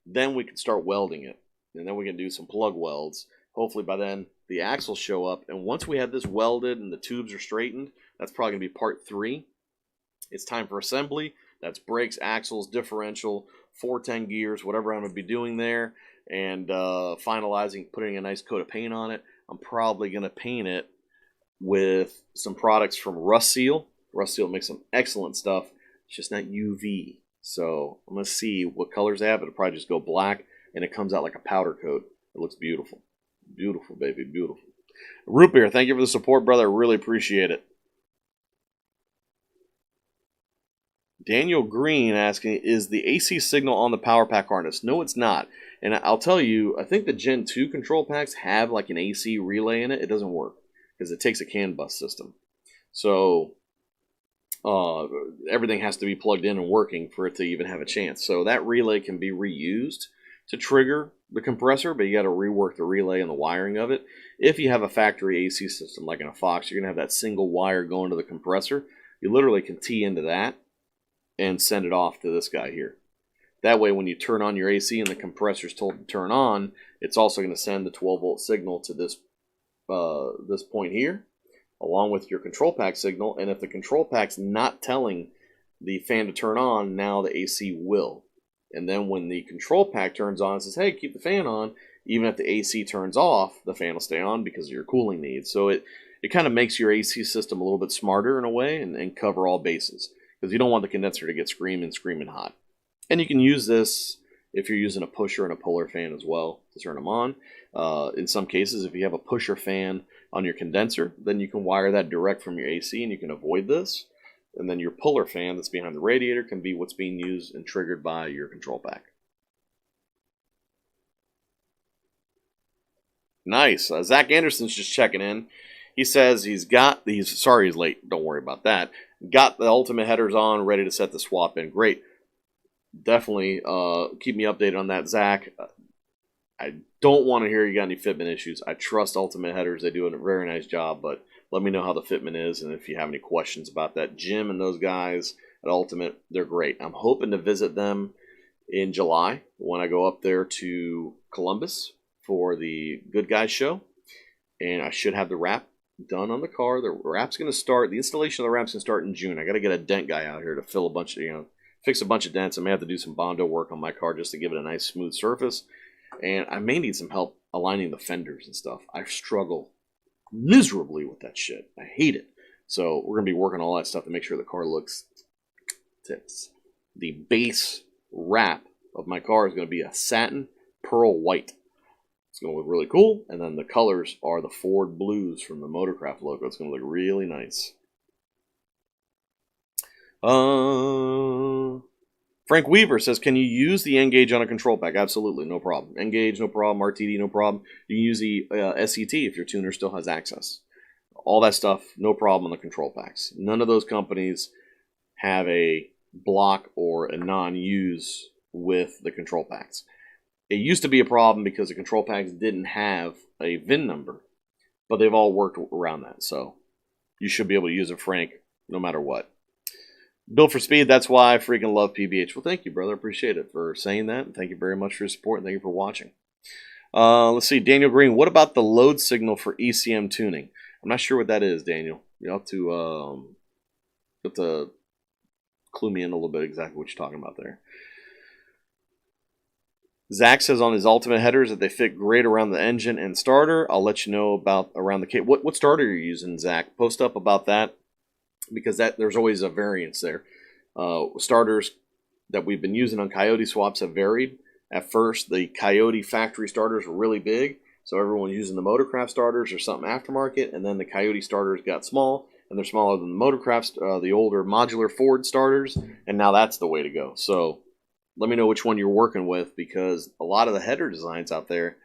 Then we can start welding it, and then we can do some plug welds. Hopefully by then the axles show up, and once we have this welded and the tubes are straightened, that's probably going to be part 3. It's time for assembly. That's brakes, axles, differential, 410 gears, whatever I'm going to be doing there, and finalizing, putting a nice coat of paint on it. I'm probably going to paint it with some products from Rust Seal. Rust Seal makes some excellent stuff. It's just not UV. So I'm going to see what colors they have. It'll probably just go black, and it comes out like a powder coat. It looks beautiful. Beautiful, baby, beautiful. Root Beer, thank you for the support, brother. I really appreciate it. Daniel Green asking, is the AC signal on the power pack harness? No, it's not. And I'll tell you, I think the Gen 2 control packs have like an AC relay in it. It doesn't work because it takes a CAN bus system. So everything has to be plugged in and working for it to even have a chance. So that relay can be reused to trigger the compressor, but you got to rework the relay and the wiring of it. If you have a factory AC system like in a Fox, you're going to have that single wire going to the compressor. You literally can tee into that and send it off to this guy here. That way when you turn on your AC and the compressor is told to turn on, it's also going to send the 12-volt signal to this point here, along with your control pack signal. And if the control pack's not telling the fan to turn on, now the AC will. And then when the control pack turns on and says, hey, keep the fan on, even if the AC turns off, the fan will stay on because of your cooling needs. So it kind of makes your AC system a little bit smarter in a way and cover all bases. Because you don't want the condenser to get screaming hot. And you can use this if you're using a pusher and a puller fan as well to turn them on. In some cases, if you have a pusher fan on your condenser, then you can wire that direct from your AC and you can avoid this. And then your puller fan that's behind the radiator can be what's being used and triggered by your control pack. Nice. Zach Anderson's just checking in. He says sorry he's late. Don't worry about that. Got the ultimate headers on, ready to set the swap in. Great. Definitely keep me updated on that, Zach. I don't want to hear you got any fitment issues. I trust Ultimate Headers. They do a very nice job, but let me know how the fitment is and if you have any questions about that. Jim and those guys at Ultimate, they're great. I'm hoping to visit them in July when I go up there to Columbus for the Good Guys show, and I should have the wrap done on the car. The wrap's going to start, the installation of the wrap's going to start in June. I got to get a dent guy out here to fill a bunch of, fix a bunch of dents. I may have to do some Bondo work on my car just to give it a nice smooth surface. And I may need some help aligning the fenders and stuff. I struggle miserably with that shit. I hate it. So we're going to be working on all that stuff to make sure the car looks tips. The base wrap of my car is going to be a satin pearl white. It's going to look really cool. And then the colors are the Ford blues from the Motorcraft logo. It's going to look really nice. Frank Weaver says, can you use the N-Gauge on a control pack? Absolutely, no problem. N-Gauge, no problem. RTD, no problem. You can use the SET if your tuner still has access. All that stuff, no problem on the control packs. None of those companies have a block or a non-use with the control packs. It used to be a problem because the control packs didn't have a VIN number, but they've all worked around that. So you should be able to use it, Frank, no matter what. Built for speed, that's why I freaking love PBH. Well, thank you, brother. I appreciate it for saying that. And thank you very much for your support, and thank you for watching. Let's see, Daniel Green. What about the load signal for ECM tuning? I'm not sure what that is, Daniel. You have to clue me in a little bit exactly what you're talking about there. Zach says on his Ultimate headers that they fit great around the engine and starter. I'll let you know about around the kit. What starter you're using, Zach? Post up about that, because there's always a variance there. Starters that we've been using on Coyote swaps have varied. At first, the Coyote factory starters were really big, so everyone was using the Motorcraft starters or something aftermarket, and then the Coyote starters got small, and they're smaller than the Motorcraft, the older modular Ford starters, and now that's the way to go. So let me know which one you're working with, because a lot of the header designs out there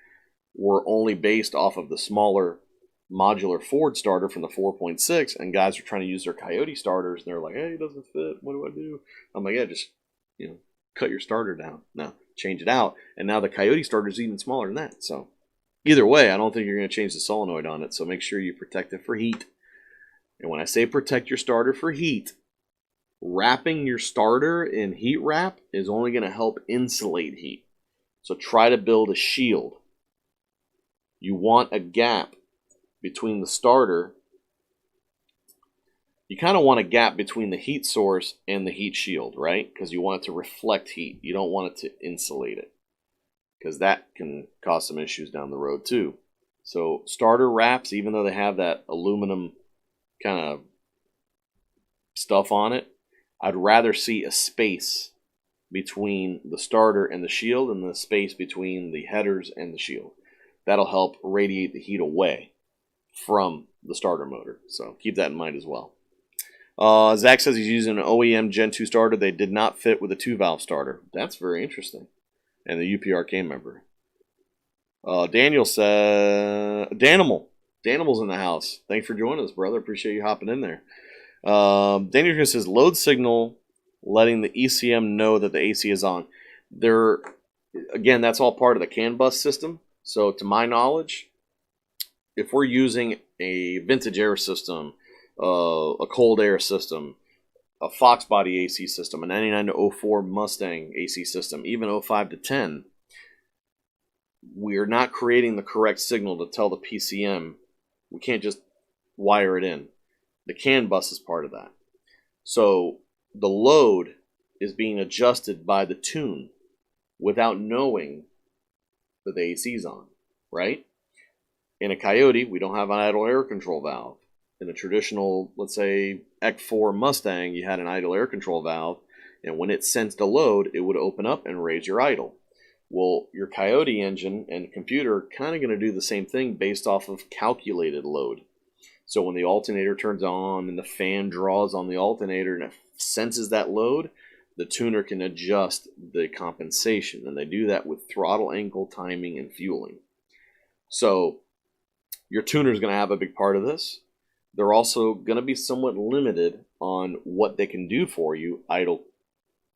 were only based off of the smaller modular Ford starter from the 4.6, and guys are trying to use their Coyote starters, and they're like, hey, it doesn't fit. What do I do? I'm like, yeah, just cut your starter down. No, change it out. And now the Coyote starter is even smaller than that. So either way, I don't think you're going to change the solenoid on it. So make sure you protect it for heat. And when I say protect your starter for heat, wrapping your starter in heat wrap is only going to help insulate heat. So try to build a shield. You want a gap between the starter. You kind of want a gap between the heat source and the heat shield, right? Because you want it to reflect heat. You don't want it to insulate it, because that can cause some issues down the road too. So starter wraps, even though they have that aluminum kind of stuff on it, I'd rather see a space between the starter and the shield and the space between the headers and the shield. That'll help radiate the heat away from the starter motor. So keep that in mind as well. Zach says he's using an OEM Gen 2 starter. They did not fit with a 2-valve starter. That's very interesting. And the UPRK member. Daniel says, Danimal's in the house. Thanks for joining us, brother. Appreciate you hopping in there. Daniel says load signal letting the ECM know that the AC is on. Again, that's all part of the CAN bus system. So to my knowledge, if we're using a vintage air system, a cold air system, a Fox body AC system, a 99 to 04 Mustang AC system, even 05 to 10, we are not creating the correct signal to tell the PCM. We can't just wire it in. The CAN bus is part of that. So the load is being adjusted by the tune without knowing that the AC is on, right? In a Coyote, we don't have an idle air control valve. In a traditional, let's say, EC4 Mustang, you had an idle air control valve, and when it sensed a load, it would open up and raise your idle. Well, your Coyote engine and computer are kind of going to do the same thing based off of calculated load. So when the alternator turns on and the fan draws on the alternator and it senses that load, the tuner can adjust the compensation. And they do that with throttle angle, timing, and fueling. So your tuner is going to have a big part of this. They're also going to be somewhat limited on what they can do for you, idle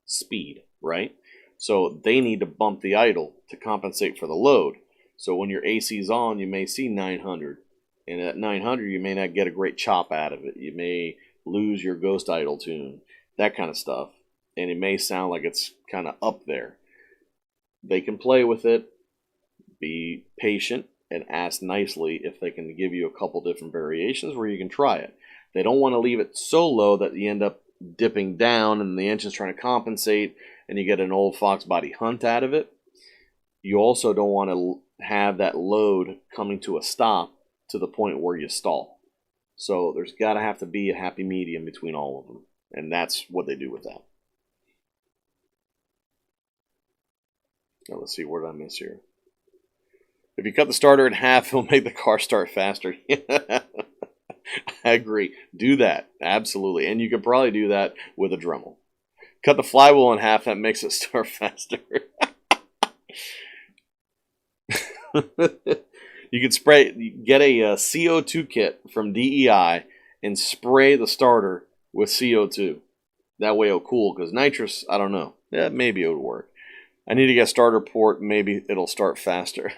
speed, right? So they need to bump the idle to compensate for the load. So when your AC is on, you may see 900. And at 900, you may not get a great chop out of it. You may lose your ghost idle tune, that kind of stuff. And it may sound like it's kind of up there. They can play with it, be patient, and ask nicely if they can give you a couple different variations where you can try it. They don't want to leave it so low that you end up dipping down and the engine's trying to compensate and you get an old Fox body hunt out of it. You also don't want to have that load coming to a stop to the point where you stall. So there's got to have to be a happy medium between all of them. And that's what they do with that. Now let's see, what did I miss here? If you cut the starter in half, it'll make the car start faster. I agree. Do that. Absolutely. And you could probably do that with a Dremel. Cut the flywheel in half, that makes it start faster. You could get a CO2 kit from DEI and spray the starter with CO2. That way it'll cool, because nitrous, I don't know. Yeah, maybe it would work. I need to get a starter port. Maybe it'll start faster.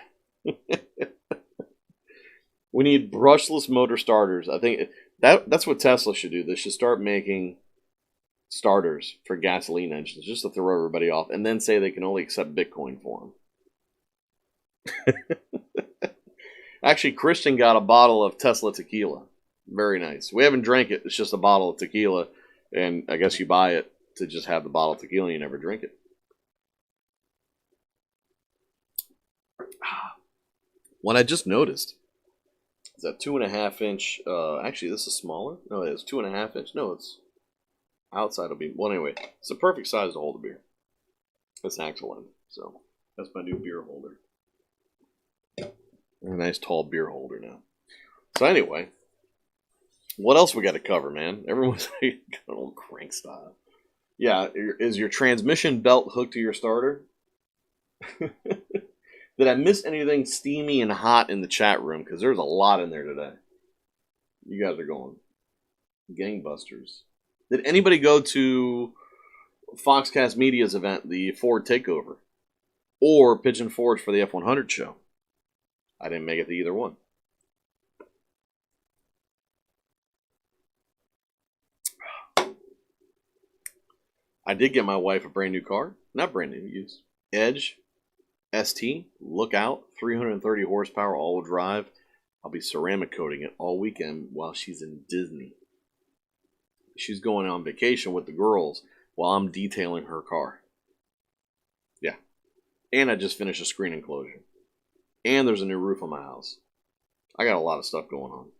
We need brushless motor starters. I think that's what Tesla should do. They should start making starters for gasoline engines just to throw everybody off, and then say they can only accept Bitcoin for them. Actually, Christian got a bottle of Tesla tequila. Very nice. We haven't drank it. It's just a bottle of tequila, and I guess you buy it to just have the bottle of tequila and you never drink it. What I just noticed is that 2.5 inch. Actually, this is smaller. No, it is 2.5 inch. No, it's outside will be. Well, anyway, it's the perfect size to hold a beer. It's excellent. So that's my new beer holder. A nice tall beer holder now. So anyway, what else we got to cover, man? Everyone's got an old crank style. Yeah, is your transmission belt hooked to your starter? Did I miss anything steamy and hot in the chat room? Because there's a lot in there today. You guys are going gangbusters. Did anybody go to Foxcast Media's event, the Ford Takeover? Or Pigeon Forge for the F100 show? I didn't make it to either one. I did get my wife a brand new car. Not brand new, used. Edge ST, look out, 330 horsepower, all-wheel drive. I'll be ceramic coating it all weekend while she's in Disney. She's going on vacation with the girls while I'm detailing her car. Yeah. And I just finished a screen enclosure. And there's a new roof on my house. I got a lot of stuff going on.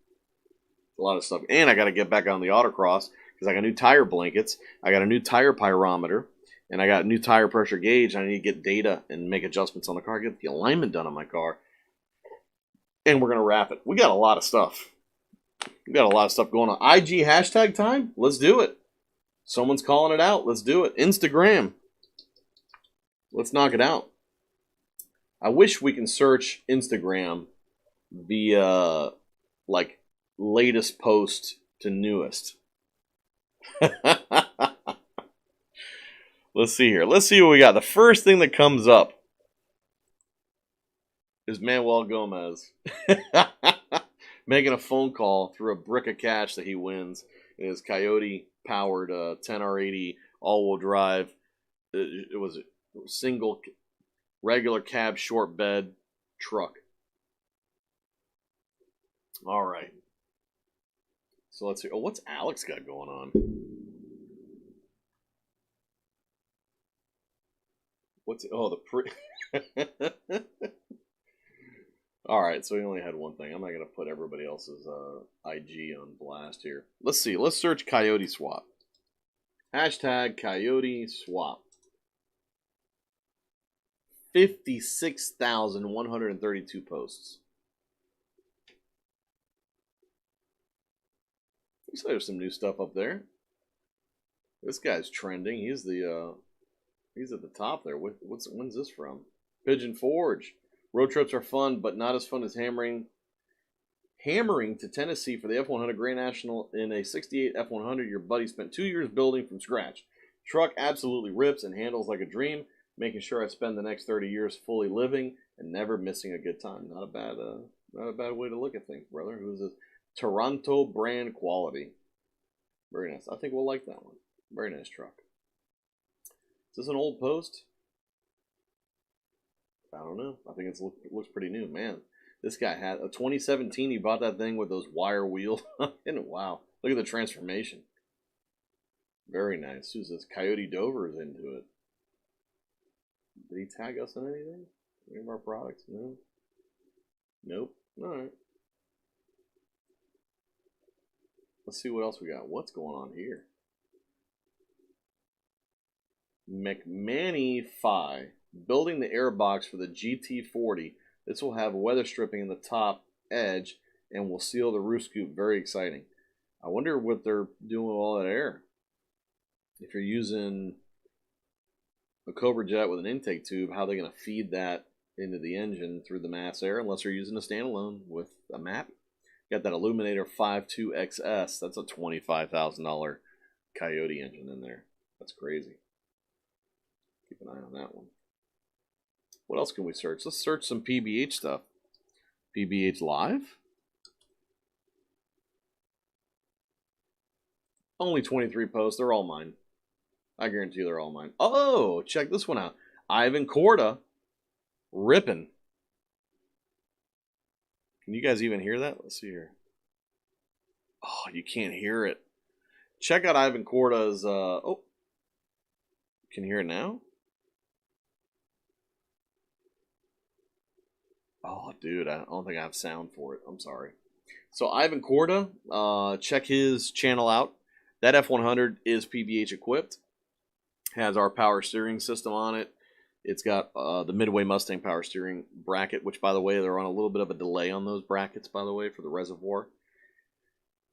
A lot of stuff. And I got to get back on the autocross because I got new tire blankets. I got a new tire pyrometer. And I got a new tire pressure gauge. I need to get data and make adjustments on the car. Get the alignment done on my car. And we're going to wrap it. We got a lot of stuff. We got a lot of stuff going on. IG hashtag time? Let's do it. Someone's calling it out. Let's do it. Instagram. Let's knock it out. I wish we can search Instagram via, like, latest post to newest. Let's see here. Let's see what we got. The first thing that comes up is Manuel Gomez making a phone call through a brick of cash that he wins in his Coyote-powered 10R80 all-wheel drive. It was a single, regular cab, short bed truck. All right. So let's see. Oh, what's Alex got going on? What's All right, so we only had one thing. I'm not gonna put everybody else's IG on blast here. Let's see. Let's search Coyote Swap. Hashtag Coyote Swap. 56,132 posts. Looks like there's some new stuff up there. This guy's trending. He's the he's at the top there. When's this from? Pigeon Forge. Road trips are fun, but not as fun as hammering to Tennessee for the F100 Grand National in a 68 F100 your buddy spent 2 years building from scratch. Truck absolutely rips and handles like a dream, making sure I spend the next 30 years fully living and never missing a good time. Not a bad way to look at things, brother. Who's this? Toronto brand quality. Very nice. I think we'll like that one. Very nice truck. Is this an old post? I don't know. I think it looks pretty new. Man, this guy had a 2017. He bought that thing with those wire wheels. Wow. Look at the transformation. Very nice. Who's this? Coyote Dover is into it. Did he tag us on anything? Any of our products? No. Nope. All right. Let's see what else we got. What's going on here? McManny Phi. Building the airbox for the GT40. This will have weather stripping in the top edge and will seal the roof scoop. Very exciting. I wonder what they're doing with all that air. If you're using a Cobra Jet with an intake tube, how are they going to feed that into the engine through the mass air unless you're using a standalone with a map? Got that Illuminator 52XS. That's a $25,000 Coyote engine in there. That's crazy. Keep an eye on that one. What else can we search? Let's search some PBH stuff. PBH Live? Only 23 posts. They're all mine. I guarantee you they're all mine. Oh, check this one out. Ivan Korda. Ripping. Can you guys even hear that? Let's see here. Oh, you can't hear it. Check out Ivan Korda's... oh. Can you hear it now? Oh, dude, I don't think I have sound for it. I'm sorry. So Ivan Korda, check his channel out. That F100 is PBH equipped. Has our power steering system on it. It's got the Midway Mustang power steering bracket, which, by the way, they're on a little bit of a delay on those brackets, by the way, for the reservoir.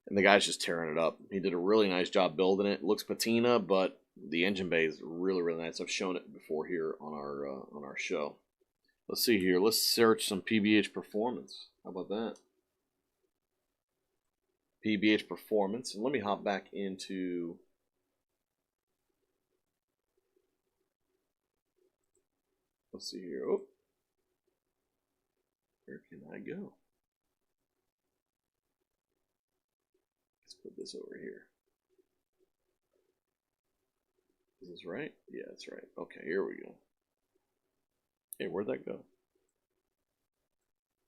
And the guy's just tearing it up. He did a really nice job building it. It looks patina, but the engine bay is really, really nice. I've shown it before here on our show. Let's see here. Let's search some PBH performance. How about that? PBH performance. And let me hop back into... Let's see here. Oh. Where can I go? Let's put this over here. Is this right? Yeah, that's right. Okay, here we go. Hey, where'd that go?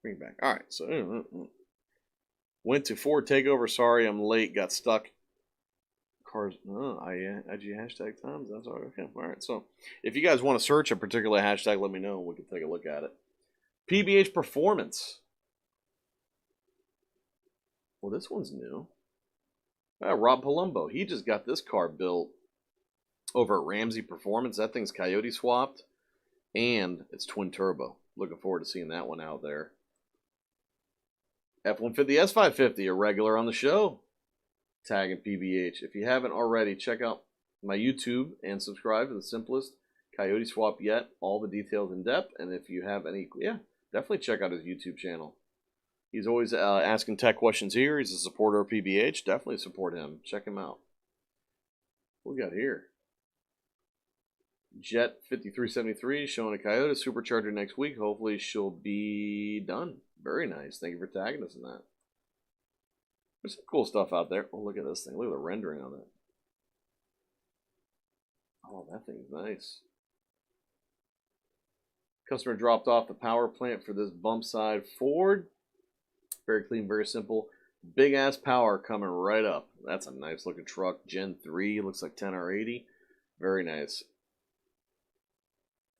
Bring it back. All right, so went to Ford Takeover. Sorry, I'm late. Got stuck. Cars. Oh, IG hashtag times. That's all right. Okay. All right. So, if you guys want to search a particular hashtag, let me know. We can take a look at it. PBH Performance. Well, this one's new. Rob Palumbo. He just got this car built over at Ramsey Performance. That thing's coyote swapped, and it's twin turbo. Looking forward to seeing that one out there. F-150 S550, a regular on the show, tagging PBH. If you haven't already, check out my YouTube and subscribe to the simplest coyote swap yet. All the details in depth. And if you have any, definitely check out his YouTube channel. He's always asking tech questions here. He's a supporter of PBH. Definitely support him. Check him out. What we got here? Jet 5373 showing a Coyote supercharger next week. Hopefully she'll be done. Very nice. Thank you for tagging us in that. There's some cool stuff out there. Oh, look at this thing. Look at the rendering on that. Oh, that thing's nice. Customer dropped off the power plant for this bump side Ford. Very clean, very simple. Big ass power coming right up. That's a nice looking truck. Gen 3. Looks like 10R80. Very nice.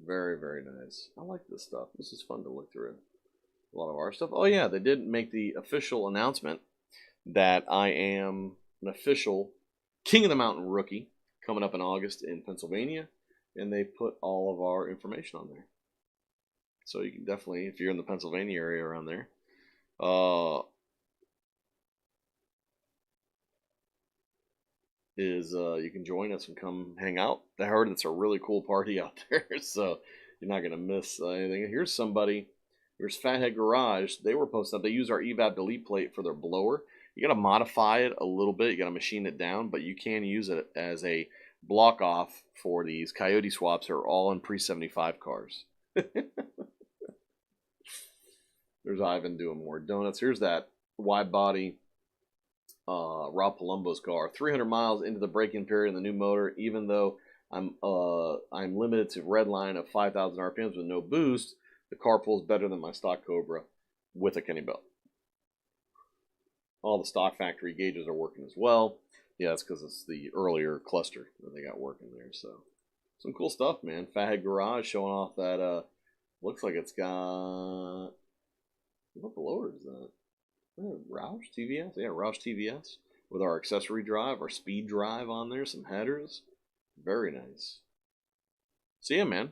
Very, very nice. I like this stuff. This is fun to look through. A lot of our stuff. Oh, yeah, they did make the official announcement that I am an official King of the Mountain rookie coming up in August in Pennsylvania. And they put all of our information on there. So you can definitely, if you're in the Pennsylvania area around there, you can join us and come hang out. I heard it's a really cool party out there, so you're not gonna miss anything. Here's somebody. Here's Fathead Garage. They were posting up. They use our evap delete plate for their blower. You gotta modify it a little bit. You gotta machine it down, but you can use it as a block off for these Coyote swaps. Are all in pre-75 cars. There's Ivan doing more donuts. Here's that wide body Rob Palumbo's car. 300 miles into the break-in period in the new motor. Even though I'm limited to red line of 5,000 RPMs with no boost, the car pulls better than my stock Cobra with a Kenny belt. All the stock factory gauges are working as well. Yeah, that's because it's the earlier cluster that they got working there. So some cool stuff, man. Fathead Garage showing off that. Looks like it's got. What blower is that? Roush TVS? Yeah, Roush TVS. With our accessory drive, our speed drive on there, some headers. Very nice. So yeah, man.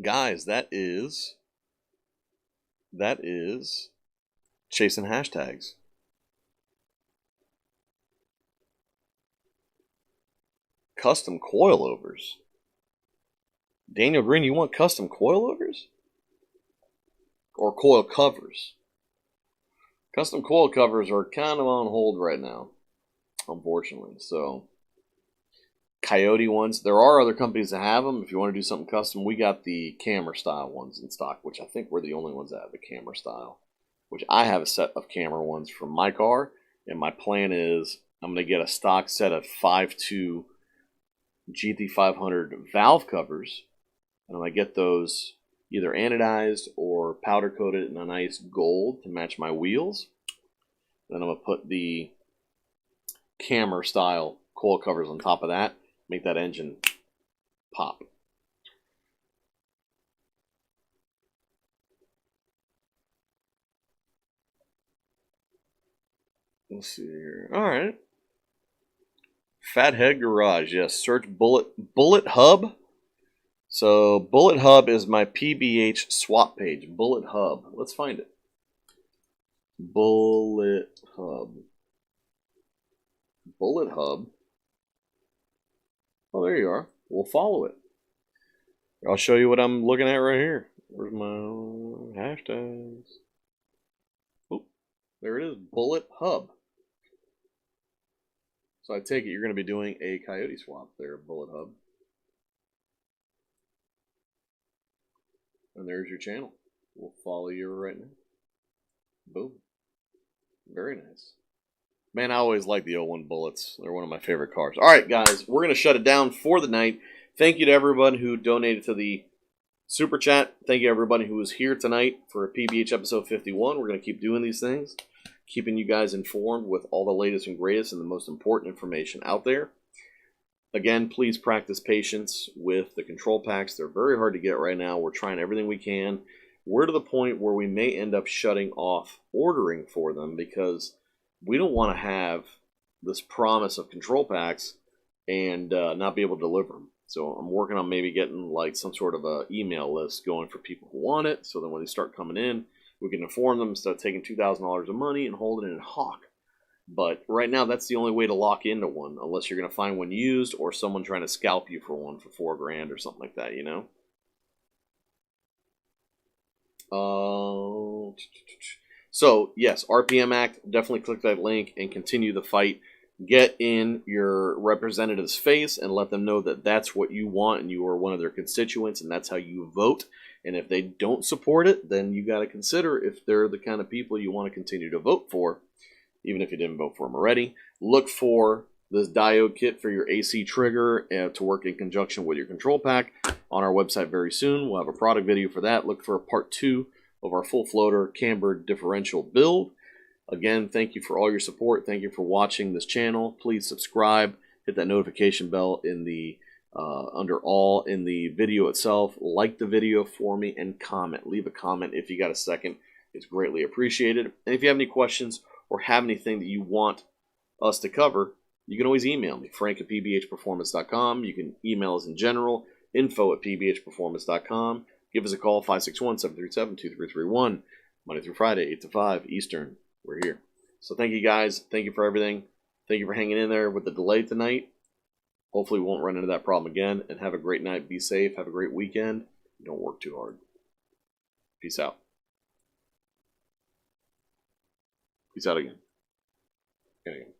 Guys, that is chasing hashtags. Custom coilovers. Daniel Green, you want custom coilovers? Or coil covers? Custom coil covers are kind of on hold right now, unfortunately. So, Coyote ones. There are other companies that have them. If you want to do something custom, we got the camera style ones in stock, which I think we're the only ones that have the camera style. Which I have a set of camera ones from my car, and my plan is I'm going to get a stock set of 5.2 GT500 valve covers, and I'm going to get those either anodized or powder coated in a nice gold to match my wheels. Then I'm going to put the camera style coil covers on top of that, make that engine pop. Let's see here. All right. Fathead Garage. Yes. Search Bullet Hub. So Bullet Hub is my PBH swap page. Bullet Hub. Let's find it. Bullet Hub. Bullet Hub. Oh, there you are. We'll follow it. I'll show you what I'm looking at right here. Where's my hashtags? Oh, there it is. Bullet Hub. So I take it you're going to be doing a Coyote swap there, Bullet Hub. And there's your channel. We'll follow you right now. Boom. Very nice. Man, I always like the 01 Bullets. They're one of my favorite cars. All right, guys, we're going to shut it down for the night. Thank you to everyone who donated to the Super Chat. Thank you to everybody who was here tonight for PBH episode 51. We're going to keep doing these things, keeping you guys informed with all the latest and greatest and the most important information out there. Again, please practice patience with the control packs. They're very hard to get right now. We're trying everything we can. We're to the point where we may end up shutting off ordering for them because we don't want to have this promise of control packs and not be able to deliver them. So I'm working on maybe getting like some sort of a email list going for people who want it. So then when they start coming in, we can inform them instead of taking $2,000 of money and holding it in hawk. But right now, that's the only way to lock into one, unless you're going to find one used or someone trying to scalp you for one for $4,000 or something like that, you know? So, yes, RPM Act, definitely click that link and continue the fight. Get in your representative's face and let them know that that's what you want and you are one of their constituents and that's how you vote. And if they don't support it, then you got to consider if they're the kind of people you want to continue to vote for. Even if you didn't vote for them already. Look for this diode kit for your AC trigger to work in conjunction with your control pack on our website very soon. We'll have a product video for that. Look for a part 2 of our full floater cambered differential build. Again, thank you for all your support. Thank you for watching this channel. Please subscribe. Hit that notification bell in the under all in the video itself. Like the video for me and comment. Leave a comment if you got a second. It's greatly appreciated. And if you have any questions or have anything that you want us to cover, you can always email me, frank@pbhperformance.com. You can email us in general, info@pbhperformance.com. Give us a call, 561-737-2331, Monday through Friday, 8 to 5 Eastern. We're here. So thank you guys. Thank you for everything. Thank you for hanging in there with the delay tonight. Hopefully we won't run into that problem again. And have a great night. Be safe. Have a great weekend. Don't work too hard. Peace out. Peace out again. And again.